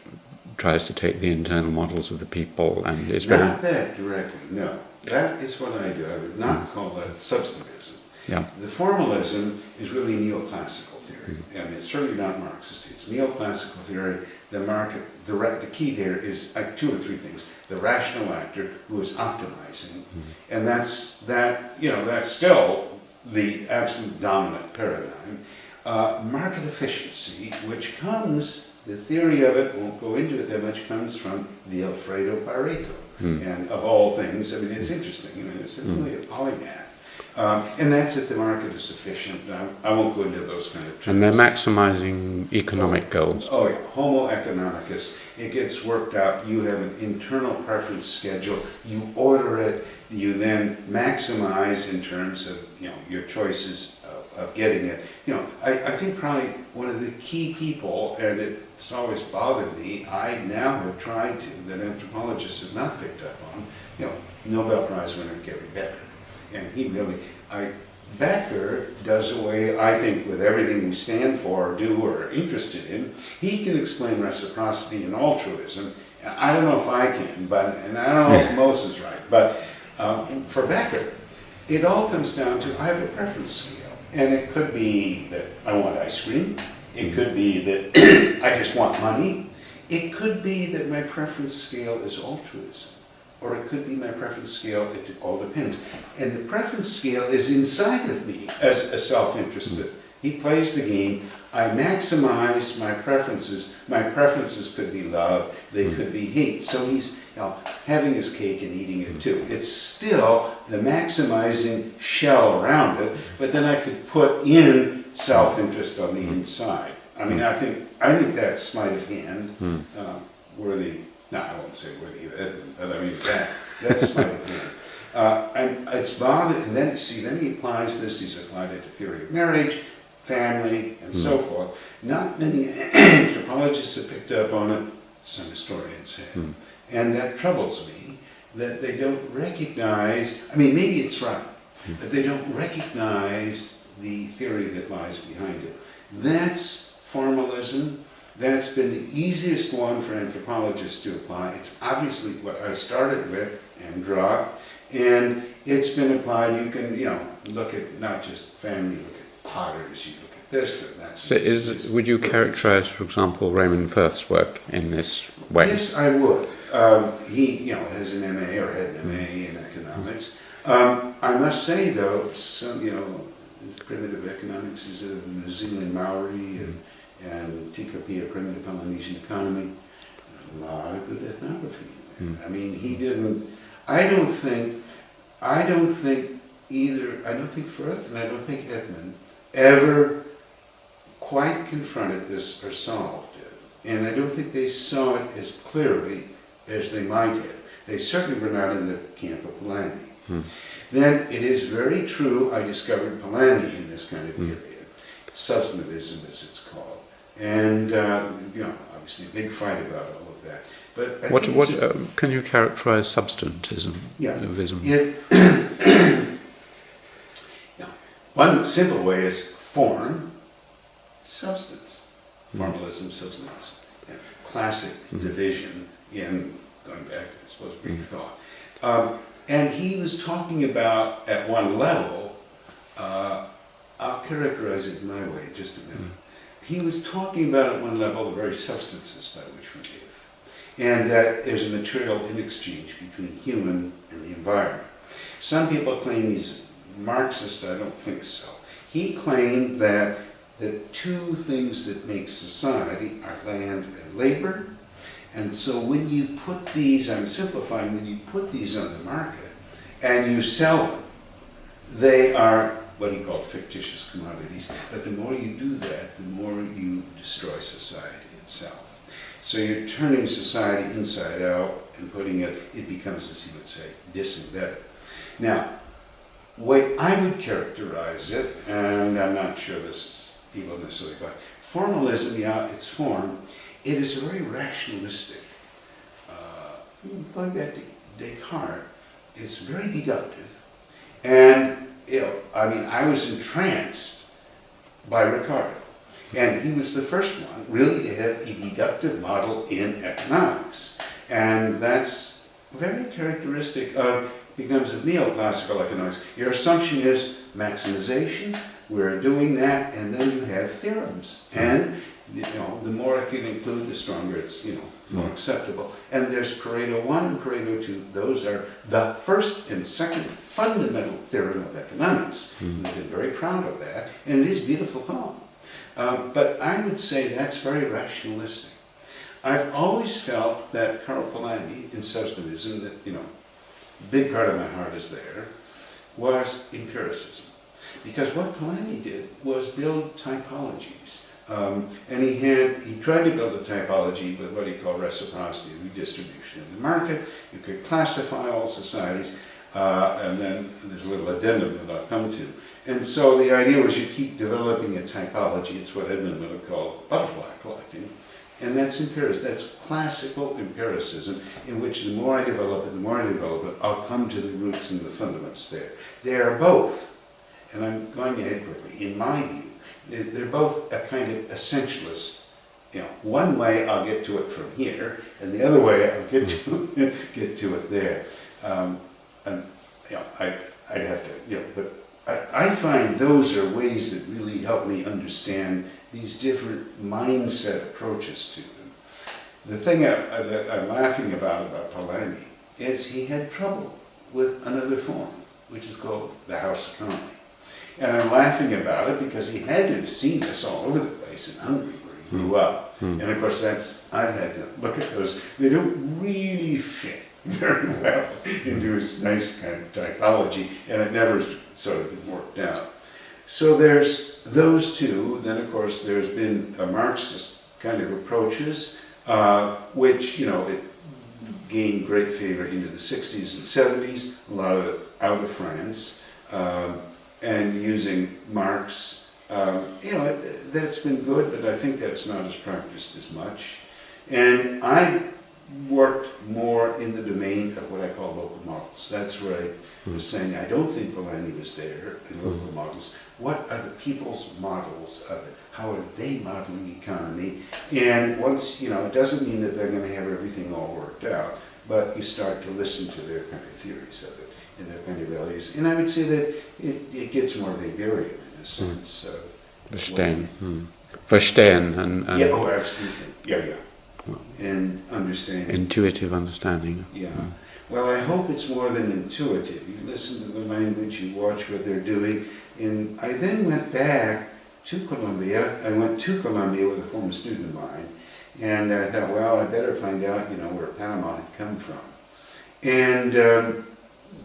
tries to take the internal models of the people and is very... Not that directly, no. That is what I do. I would not call that substantivism. Yeah. The formalism is really neoclassical theory, and it's certainly not Marxist. It's neoclassical theory. The key there is two or three things. The rational actor who is optimizing, and that's still the absolute dominant paradigm. Market efficiency, which comes, the theory of it, won't go into it that much, comes from the Alfredo Pareto. And of all things, it's interesting. It's really a polymath. And that's it, the market is efficient. I won't go into those kind of terms. And they're maximizing economic goals. Oh yeah, homo economicus. It gets worked out. You have an internal preference schedule. You order it. You then maximize in terms of your choices of getting it. I think probably one of the key people, and it's always bothered me, I now have tried to, that anthropologists have not picked up on, Nobel Prize winner Gary Becker. And he really, Becker does away, I think, with everything we stand for, or do, or are interested in. He can explain reciprocity and altruism. I don't know if I can, and I don't know if Moses is right, but for Becker, it all comes down to, I have a preference scale. And it could be that I want ice cream. It could be that I just want money. It could be that my preference scale is altruism. Or it could be my preference scale, it all depends. And the preference scale is inside of me as a self-interested. He plays the game. I maximize my preferences. My preferences could be love, they could be hate. So he's having his cake and eating it too. It's still the maximizing shell around it, but then I could put in self-interest on the inside. I think that's sleight of hand, worthy. No, I won't say worthy of Edmund, but that's sleight of hand. And it's bothered, and then he applies this. He's applied it to theory of marriage, family, and so forth. Not many anthropologists have picked up on it. Some historians have. And that troubles me, that they don't recognize, maybe it's right, but they don't recognize the theory that lies behind it. That's formalism. That's been the easiest one for anthropologists to apply. It's obviously what I started with and dropped, and it's been applied. You can, look at not just family, you look at potters, you look at this and that. So would you characterize, for example, Raymond Firth's work in this way? Yes, I would. He, has an MA or had an MA in economics. I must say, though, some, primitive economics is a New Zealand Maori and TKP, a primitive Polynesian economy. A lot of good ethnography in there. He didn't. I don't think Firth and I don't think Edmund ever quite confronted this or solved it. And I don't think they saw it as clearly as they might have. They certainly were not in the camp of Polanyi. Then it is very true, I discovered Polanyi in this kind of period. Substantivism, as it's called. And, obviously a big fight about all of that. But I think can you characterize substantivism? Yeah. One simple way is form, substance. Formalism, substance. Classic division in going back, I suppose, Greek thought. And he was talking about, at one level, I'll characterize it my way in just a minute. He was talking about at one level the very substances by which we live, and that there's a material in exchange between human and the environment. Some people claim he's Marxist. I don't think so. He claimed that the two things that make society are land and labor, and so when you put these, I'm simplifying, when you put these on the market and you sell them, they are what he called fictitious commodities, but the more you do that, the more you destroy society itself. So you're turning society inside out and putting it becomes, as he would say, disembedded. Now, way I would characterize it, and I'm not sure this is people necessarily, but formalism, yeah, its form, it is very rationalistic. Going back to Descartes, it's very deductive. And, I mean, I was entranced by Ricardo. And he was the first one, really, to have a deductive model in economics. And that's very characteristic of, becomes of neoclassical economics. Your assumption is maximization, we're doing that, and then you have theorems. And, the more it can include, the stronger it's, more acceptable. And there's Pareto 1 and Pareto 2. Those are the first and second fundamental theorem of economics. We've been very proud of that, and it is beautiful thought. But I would say that's very rationalistic. I've always felt that Karl Polanyi, in substantivism, that, a big part of my heart is there, was empiricism. Because what Polanyi did was build typologies. And he tried to build a typology with what he called reciprocity, redistribution in the market. You could classify all societies, and then there's a little addendum that I'll come to. And so the idea was you keep developing a typology. It's what Edmund would have called butterfly collecting. And that's empiricism. That's classical empiricism, in which the more I develop it, I'll come to the roots and the fundaments there. They are both, and I'm going ahead quickly, in my view, they're both a kind of essentialist. One way I'll get to it from here, and the other way I'll get to it there. And I'd have to, but I find those are ways that really help me understand these different mindset approaches to them. The thing that I'm laughing about Polanyi is he had trouble with another form, which is called the house economy. And I'm laughing about it because he had to have seen this all over the place in Hungary where he grew up. And of course I've had to look at those. They don't really fit very well into his nice kind of typology, and it never sort of been worked out. So there's those two. Then of course there's been a Marxist kind of approaches, which, it gained great favor into the 60s and 70s, a lot of it out of France. And using Marx, that's been good, but I think that's not as practiced as much. And I worked more in the domain of what I call local models. That's where I was saying I don't think Polanyi was there in local models. What are the people's models of it? How are they modeling economy? And once, it doesn't mean that they're going to have everything all worked out, but you start to listen to their kind of theories of it and their kind of values. And I would say that it gets more Weberian in a sense. Verstehen. Verstehen. And absolutely. Yeah. And understanding. Intuitive understanding. Yeah. Well, I hope it's more than intuitive. You listen to the language, you watch what they're doing. And I then went back to Colombia. I went to Colombia with a former student of mine. And I thought, well, I better find out, where Panama had come from. And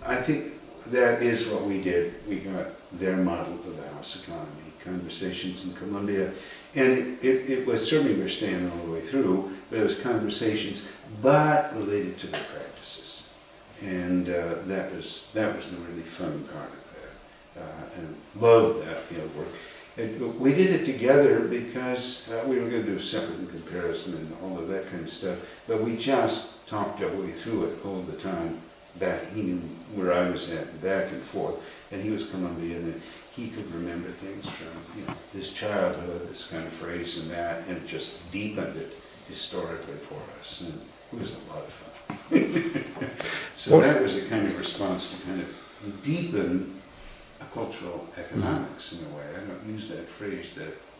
I think that is what we did. We got their model of the house economy, conversations in Colombia. And it was certainly Verstehen all the way through, but it was conversations, but related to their practices. And that was the really fun part of that. And loved that field work. We did it together because we were going to do separate and comparison and all of that kind of stuff, but we just talked our way through it all the time. Back, he knew where I was at, back and forth, and he was Colombian, and he could remember things from his childhood, this kind of phrase and that, and just deepened it historically for us. And It was a lot of fun. So that was a kind of response to kind of deepen cultural economics in a way. I don't use that phrase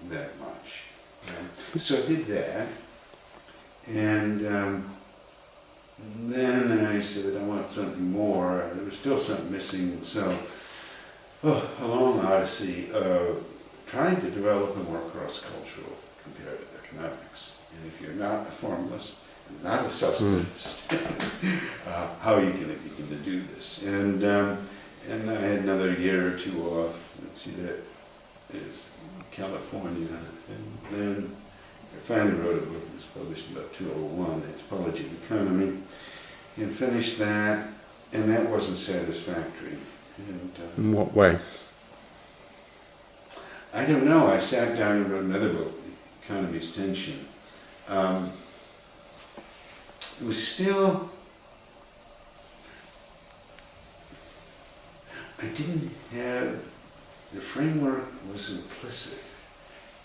that much. So I did that, and then I said, I want something more. There was still something missing, so a long odyssey of trying to develop a more cross-cultural comparative economics. And if you're not a formalist, not a substantivist, how are you going to begin to do this? And I had another year or two off. Let's see, that is California. And then I finally wrote a book that was published in about 2001, The Anthropology of Economy, and finished that, and that wasn't satisfactory. And, in what way? I don't know. I sat down and wrote another book, The Economy's Tension. It was still, I didn't have, the framework was implicit.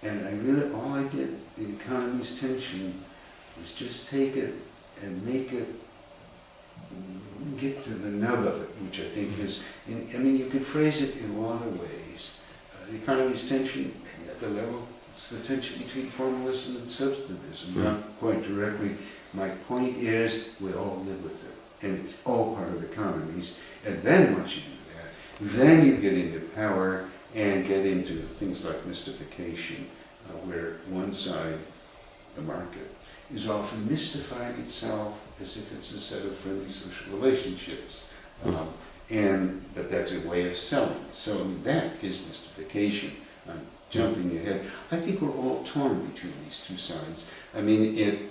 And I really, all I did in Economy's Tension was just take it and make it, get to the nub of it, which I think is, I mean, you could phrase it in a lot of ways. The Economy's Tension, at the level, it's the tension between formalism and substantivism, not quite directly. My point is, we all live with it, and it's all part of economies. And then once you do that, then you get into power and get into things like mystification, where one side, the market, is often mystifying itself as if it's a set of friendly social relationships. But that's a way of selling. So that is mystification. I'm jumping ahead. I think we're all torn between these two sides. I mean,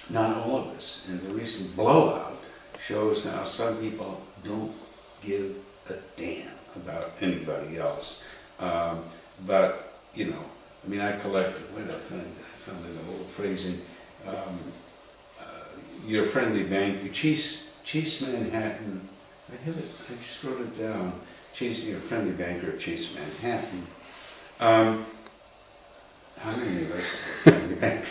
not all of us. And the recent blowout shows how some people don't give a damn about anybody else. But, you know, I mean, I collected, what did I find? I found an old phrasing, your friendly bank, Chase Manhattan, I have it, I just wrote it down, Chase, your friendly banker at Chase Manhattan. How many of us are friendly bankers?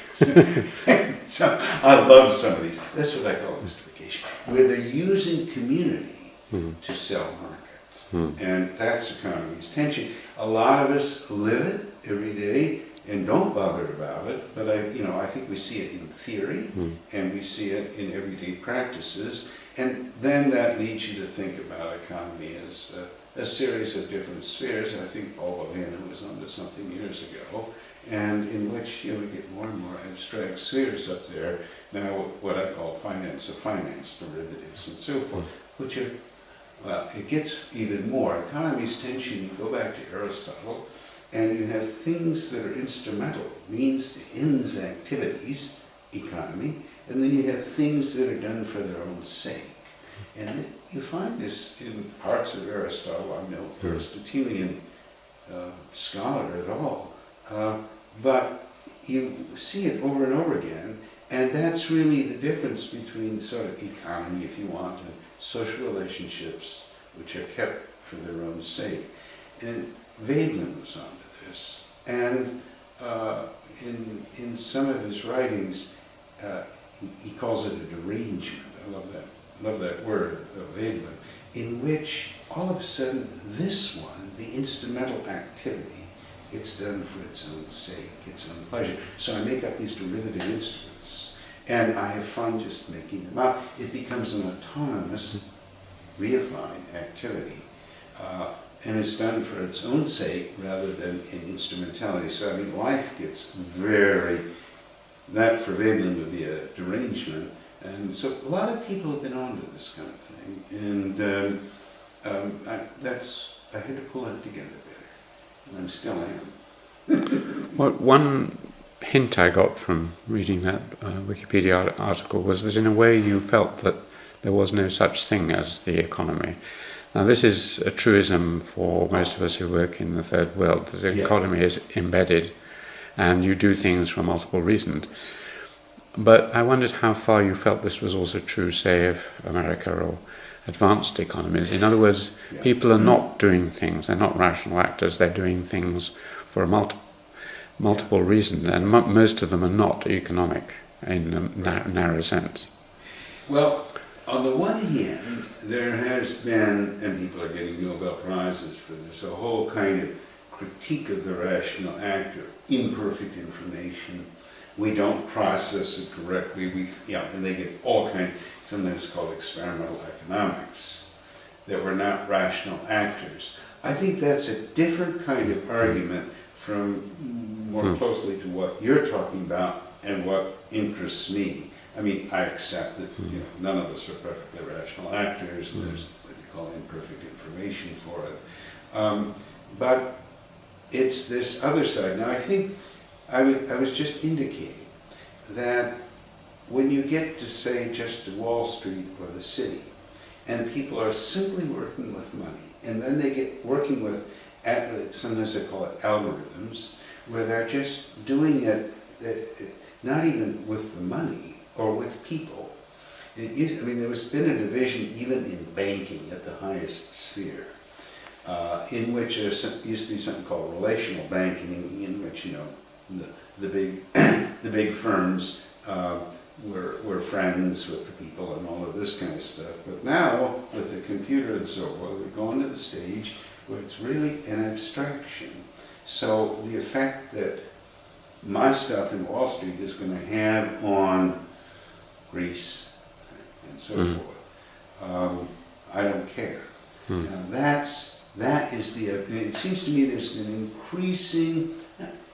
So, I love some of these. That's what I call mystification, where they're using community to sell markets. And that's economy's tension. A lot of us live it every day and don't bother about it, but I think we see it in theory and we see it in everyday practices, and then that leads you to think about economy as a series of different spheres. I think Paul Bohannon was onto something years ago, and in which we get more and more abstract spheres up there. Now, what I call finance of finance, derivatives and so forth, which are, well, it gets even more. Economy's tension, you go back to Aristotle, and you have things that are instrumental, means to ends activities, economy, and then you have things that are done for their own sake. And you find this in parts of Aristotle. I'm no Aristotelian scholar at all, but you see it over and over again, and that's really the difference between sort of economy, if you want, and social relationships, which are kept for their own sake. And Veblen was onto this, and in some of his writings, he calls it a derangement. I love that word of Veblen, in which all of a sudden this one, the instrumental activity, it's done for its own sake, its own pleasure. So I make up these derivative instruments, and I have fun just making them up. It becomes an autonomous, reified activity. And it's done for its own sake rather than in instrumentality. So I mean, life gets very, that for Veblen would be a derangement. And so a lot of people have been onto this kind of thing. And I had to pull it together better. And I still am. Well, one hint I got from reading that Wikipedia article was that in a way you felt that there was no such thing as the economy. Now, this is a truism for most of us who work in the third world, that the economy is embedded and you do things for multiple reasons. But I wondered how far you felt this was also true, say, of America or advanced economies. In other words, people are not doing things, they're not rational actors, they're doing things for a multiple reasons, and most of them are not economic in the narrow sense. Well, on the one hand, there has been, and people are getting Nobel Prizes for this, a whole kind of critique of the rational actor, imperfect information. We don't process it correctly. And they get all kinds, sometimes called experimental economics, that we're not rational actors. I think that's a different kind of argument from more closely to what you're talking about and what interests me. I mean, I accept that none of us are perfectly rational actors, and there's what they call imperfect information for it. But it's this other side. Now, I think I was just indicating that when you get to, say, just to Wall Street or the city, and people are simply working with money, and then they get working with, sometimes they call it algorithms, where they're just doing it, not even with the money, or with people. There's been a division even in banking at the highest sphere, in which there used to be something called relational banking, in which the big firms were friends with the people and all of this kind of stuff. But now, with the computer and so forth, we're going to the stage where it's really an abstraction. So the effect that my stuff in Wall Street is going to have on Greece and so forth, I don't care. Now that is it seems to me there's an increasing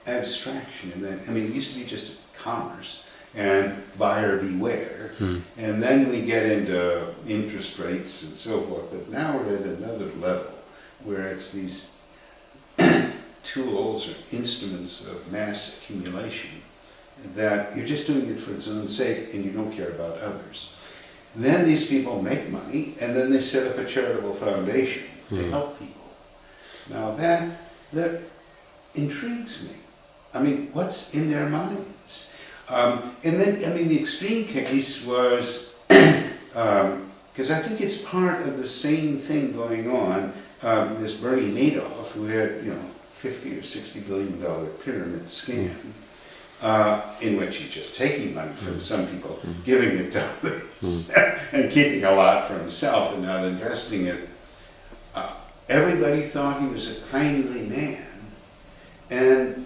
abstraction in that. I mean, it used to be just commerce and buyer beware, and then we get into interest rates and so forth, but now we're at another level where it's these tools or instruments of mass accumulation that you're just doing it for its own sake and you don't care about others. Then these people make money and then they set up a charitable foundation to help people. Now that intrigues me. I mean, what's in their minds? And then, the extreme case was, because I think it's part of the same thing going on, this Bernie Madoff, who had, $50 or $60 billion pyramid scam, in which he's just taking money from some people, giving it to others, and keeping a lot for himself and not investing it. Everybody thought he was a kindly man and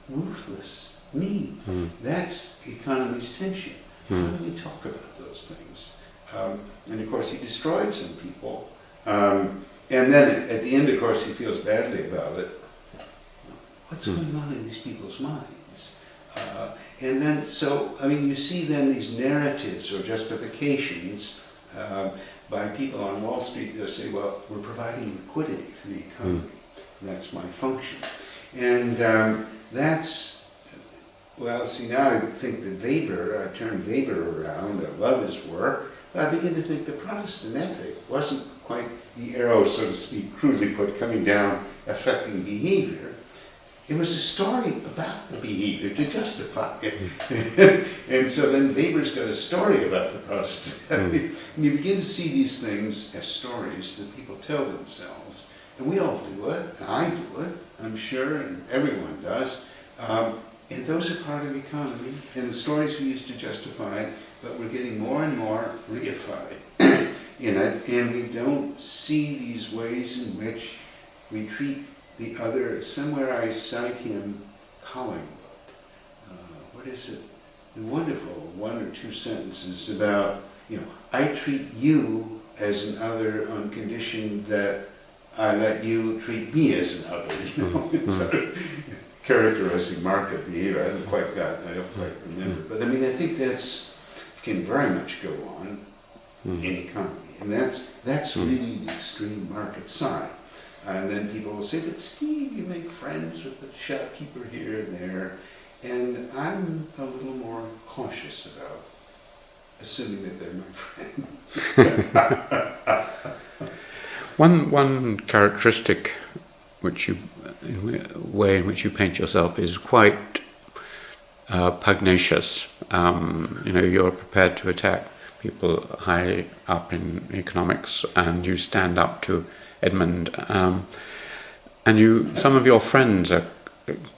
ruthless, mean. That's the economy's tension. How do we talk about those things? And of course, he destroyed some people. And then at the end, of course, he feels badly about it. What's going on in these people's minds? And then, you see then these narratives or justifications by people on Wall Street. They'll say, well, we're providing liquidity for the economy. That's my function. And now I think that Weber, I turn Weber around, I love his work, but I begin to think the Protestant ethic wasn't quite the arrow, so to speak, crudely put, coming down, affecting behavior. It was a story about the behavior to justify it. And so then Weber's got a story about the Protestant ethic. And you begin to see these things as stories that people tell themselves. And we all do it, and I do it, I'm sure, and everyone does. And those are part of the economy, and the stories we use to justify it, but we're getting more and more reified in it, and we don't see these ways in which we treat the other. Somewhere I cite him, Collingwood. What is it? The wonderful 1 or 2 sentences about, I treat you as an other on condition that I let you treat me as an other, It's sort of characterizing market behavior. I don't quite remember. But I think that's can very much go on in economy. And that's really the extreme market side. And then people will say, but Steve, you make friends with the shopkeeper here and there. And I'm a little more cautious about assuming that they're my friend. One characteristic way in which you paint yourself is quite pugnacious. You're prepared to attack people high up in economics, and you stand up to Edmund. And some of your friends are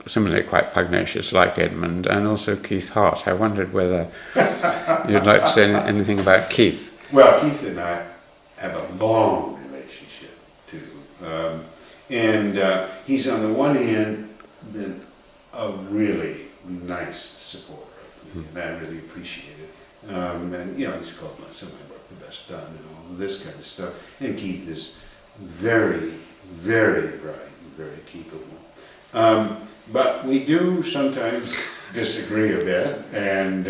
similarly quite pugnacious like Edmund, and also Keith Hart. I wondered whether you'd like to say anything about Keith. Well, Keith and I have a long relationship too, and he's on the one hand been a really nice supporter of me, and I really appreciate it. And you know, he's called my work the best done and all of this kind of stuff. And Keith is very, very bright and very capable. But we do sometimes disagree a bit, and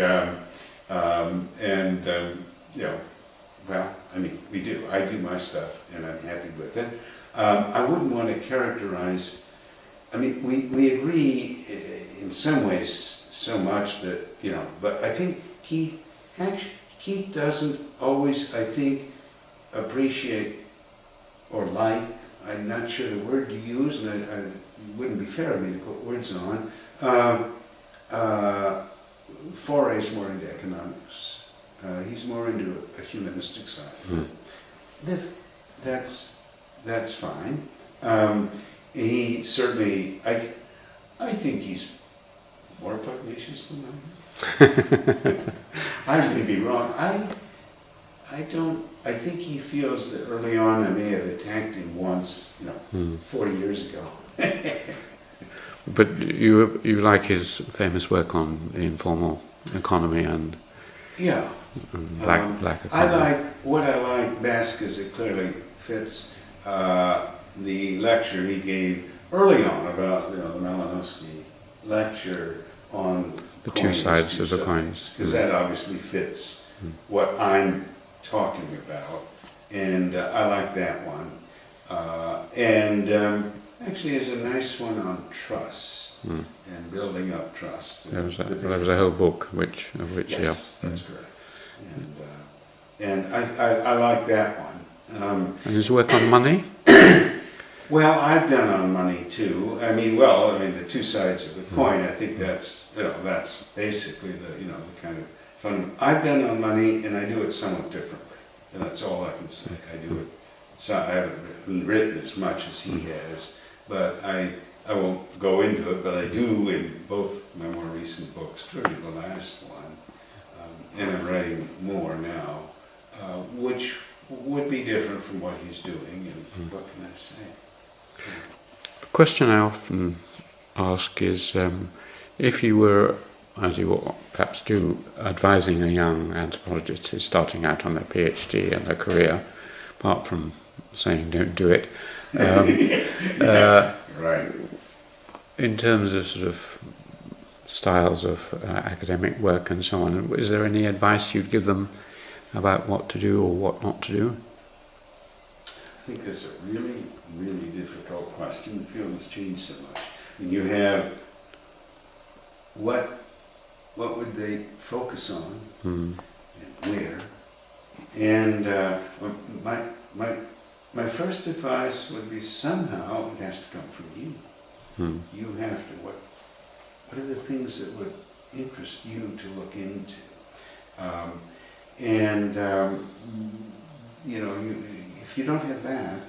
you know, well, I mean, we do. I do my stuff, and I'm happy with it. I wouldn't want to characterize. I mean, we agree in some ways so much that, you know, but I think Keith doesn't always, I think, appreciate or like, I'm not sure the word to use, and it wouldn't be fair of me to put words on, forays more into economics. He's more into a humanistic side. That's fine. He certainly, I think he's more pugnacious than I am. I may be wrong. I think he feels that early on I may have attacked him once, you know, 40 years ago. But you like his famous work on the informal economy and yeah, black economy. What I like best, because it clearly fits the lecture he gave early on about, you know, the Malinowski lecture on the two sides of the coins, because that obviously fits what I'm talking about, and I like that one. And actually, there's a nice one on trust and building up trust. There was a whole book of which yes, yeah. That's correct. And I like that one. And his work on money. Well, I've done on money too. I mean, the two sides of the coin. I think that's, you know, that's basically the, you know, the kind of fun. I've done on money, and I do it somewhat differently, and that's all I can say. I do it. So I haven't written as much as he has, but I won't go into it. But I do in both my more recent books, particularly the last one, and I'm writing more now, which would be different from what he's doing. And what can I say? A question I often ask is, if you were, as you will perhaps do, advising a young anthropologist who's starting out on their PhD and their career, apart from saying don't do it, Right. in terms of sort of styles of academic work and so on, is there any advice you'd give them about what to do or what not to do? I think that's a really, really difficult question. The field has changed so much. And you have what would they focus on and where? And my first advice would be somehow it has to come from you. You have to, what are the things that would interest you to look into? You know, if you don't have that,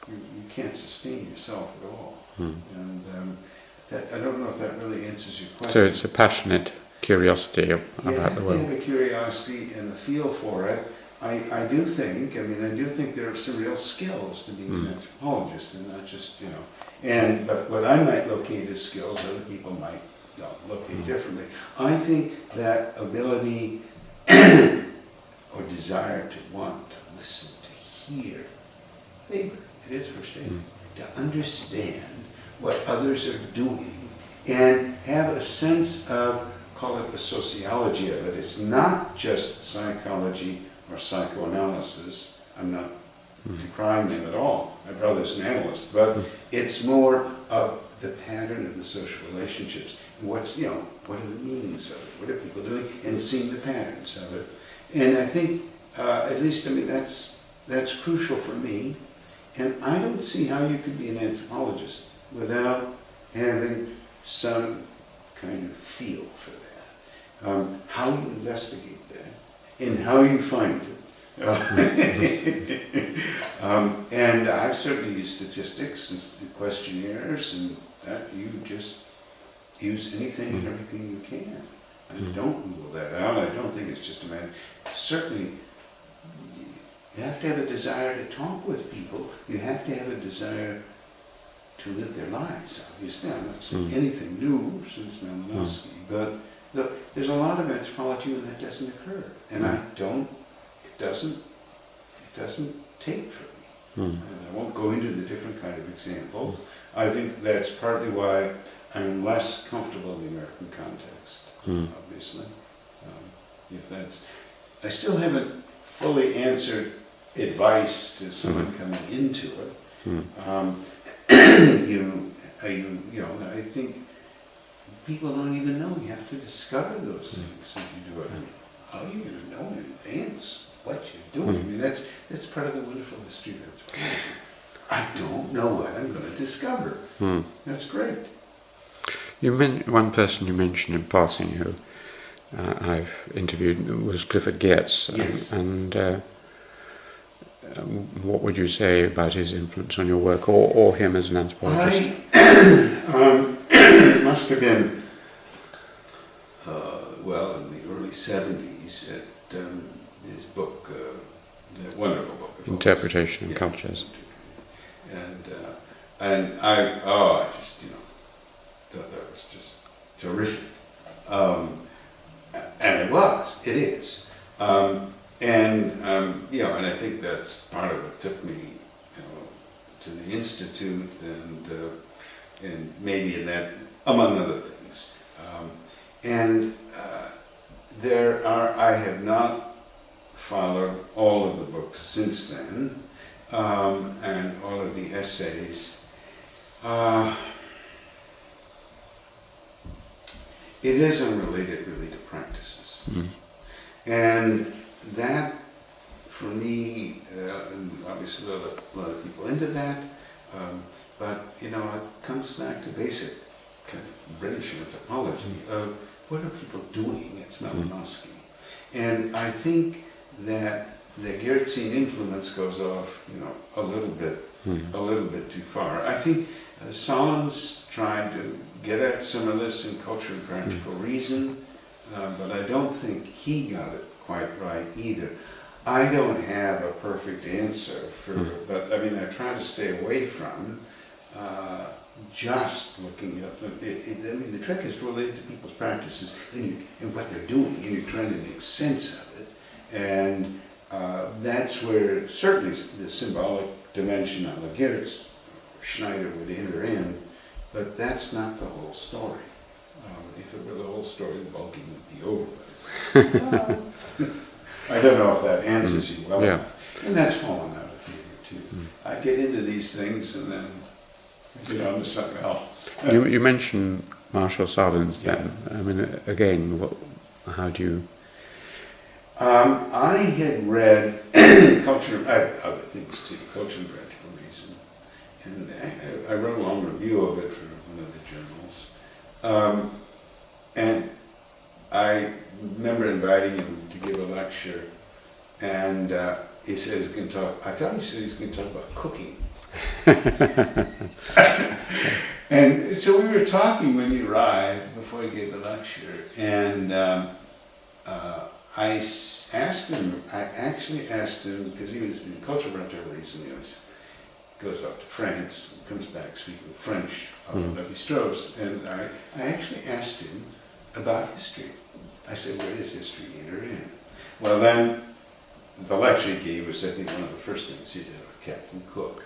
you can't sustain yourself at all. And that, I don't know if that really answers your question. So it's a passionate curiosity about the world. You have a curiosity and a feel for it. I do think there are some real skills to being an anthropologist, and not just, you know, but what I might locate as skills, other people might locate differently. I think that ability or desire to want to listen, to hear, labor, it is for state, to understand what others are doing and have a sense of, call it the sociology of it. It's not just psychology or psychoanalysis. I'm not decrying them at all. My brother's an analyst, but it's more of the pattern of the social relationships. And what's, you know, what are the meanings of it? What are people doing? And seeing the patterns of it. And I think, at least, I mean, that's crucial for me. And I don't see how you could be an anthropologist without having some kind of feel for that. How you investigate that and how you find it. And I've certainly used statistics and questionnaires and that you just use anything and everything you can. And don't rule that out. I don't think it's just a matter. Certainly, you have to have a desire to talk with people. You have to have a desire to live their lives. Obviously, I'm not saying anything new since Malinowski, but look, there's a lot of anthropology when that doesn't occur, and it doesn't take for me. And I won't go into the different kind of examples. I think that's partly why I'm less comfortable in the American context, obviously. I still haven't fully answered advice to someone coming into it. I think people don't even know. You have to discover those things as you do it. How are you going to know in advance what you're doing? I mean, that's part of the wonderful history of anthropology. I don't know what I'm going to discover. That's great. One person you mentioned in passing who I've interviewed was Clifford Geertz. Yes. And what would you say about his influence on your work, or him as an anthropologist? It must have been, in the early 70s at his book, the wonderful book. Interpretation and Cultures. And I just, thought that was just terrific. And it is. And I think that's part of what took me, to the Institute and maybe in that, among other things. I have not followed all of the books since then, and all of the essays. It is unrelated really to practices. And that, for me, and obviously a lot of people into that, but it comes back to basic kind of British anthropology of what are people doing at Malinowski. And I think that the Geertzian influence goes off, a little bit too far. I think Solom's trying to get at some of this in Culture and Practical Reason, but I don't think he got it quite right either. I don't have a perfect answer but I mean, I try to stay away from just looking up. The trick is to relate to people's practices and what they're doing, and you're trying to make sense of it. And that's where certainly the symbolic dimension of the Geertz, Schneider would enter in, but that's not the whole story. If it were the whole story, the bulking would be over. I don't know if that answers you well enough. And that's fallen out of favor too. I get into these things and then I get on to something else. You mentioned Marshall Sahlins then. I mean, again, how do you... I had read Culture, I had other things too, Culture and Practical Reason, and I wrote a long review of it for one of the journals. And I remember inviting him to give a lecture, and he said he's going to talk, I thought he said he was going to talk about cooking. And so we were talking when he arrived, before he gave the lecture, and I actually asked him, because he was in Culture Practical Reason, he goes up to France, comes back speaking French, Lévi-Strauss, and I actually asked him about history. I said, where does history enter in? Well, then, the lecture he gave was, I think, one of the first things he did with Captain Cook.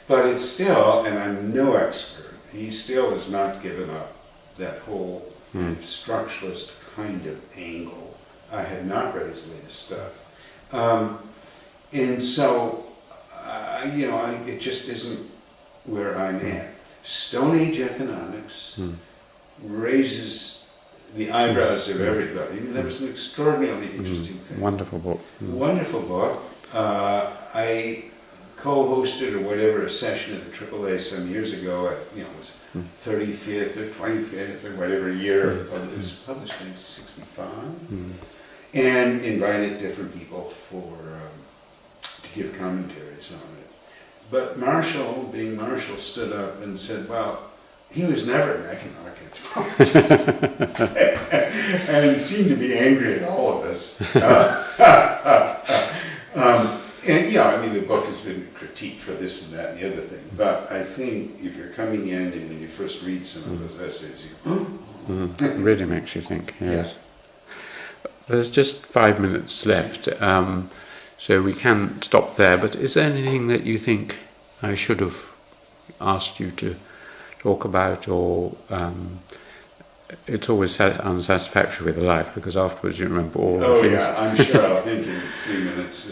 But it's still, and I'm no expert, he still has not given up that whole structuralist kind of angle. I had not read his latest stuff. And so, it just isn't where I'm at. Stone Age economics raises the eyebrows of everybody. I mean, that was an extraordinarily interesting thing. Wonderful book. Wonderful book. I co-hosted or whatever a session at the AAA some years ago at, it was 35th or 25th or whatever year. It was published in 1965. And invited different people to give commentaries on it. But Marshall, being Marshall, stood up and said, well, he was never an economic anthropologist and seemed to be angry at all of us. And I mean, the book has been critiqued for this and that and the other thing, but I think if you're coming in and when you first read some of those essays, It really makes you think, yes. There's just 5 minutes left, so we can stop there, but is there anything that you think I should have asked you to talk about, or it's always unsatisfactory with life because afterwards you remember all the things? Oh yeah, I'm sure I'll think in 3 minutes.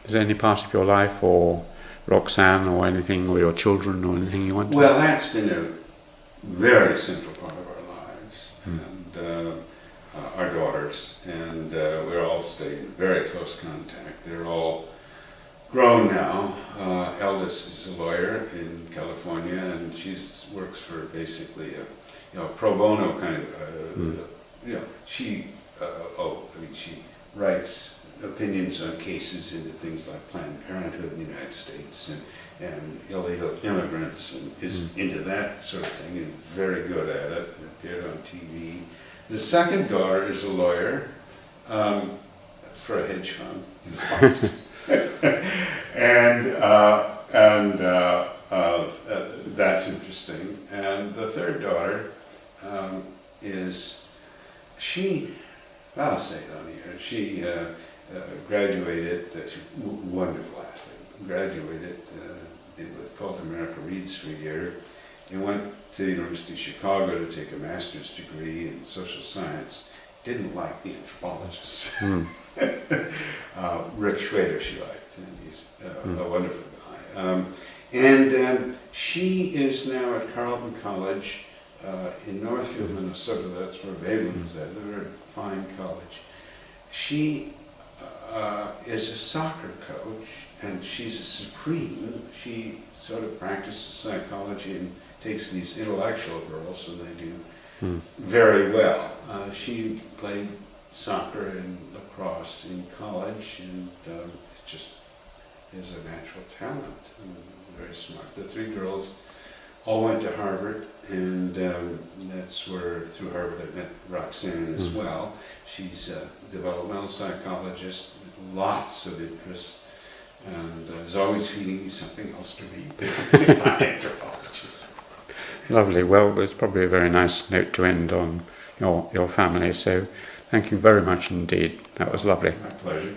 Is there any part of your life, or Roxanne, or anything, or your children, or anything you want to? Well, that's been a very central part of our lives, and our daughters, and we're all staying in very close contact. They're all grown now. Eldest is a lawyer in California, and she works for basically a pro bono kind of. She writes opinions on cases into things like Planned Parenthood in the United States and illegal immigrants, and is into that sort of thing, and very good at it, and appeared on TV. The second daughter is a lawyer for a hedge fund, and that's interesting. And the third daughter I'll say it on here, she graduated, wonderful athlete, graduated with called America Reads for a year, and went to the University of Chicago to take a master's degree in social science. Didn't like the anthropologists. Rick Schrader she liked, and he's a wonderful guy. And she is now at Carleton College in Northfield, Minnesota. That's where Valen is at. They're a fine college. She is a soccer coach, and she's a supreme. She sort of practices psychology and takes these intellectual girls, and they do very well. She played soccer and lacrosse in college, and just is a natural talent, and very smart. The three girls all went to Harvard, and that's where, through Harvard, I met Roxanne as well. She's a developmental psychologist with lots of interests, and is always feeding me something else to read on anthropology. Lovely. Well, it's probably a very nice note to end on your family, so thank you very much indeed. That was lovely. My pleasure.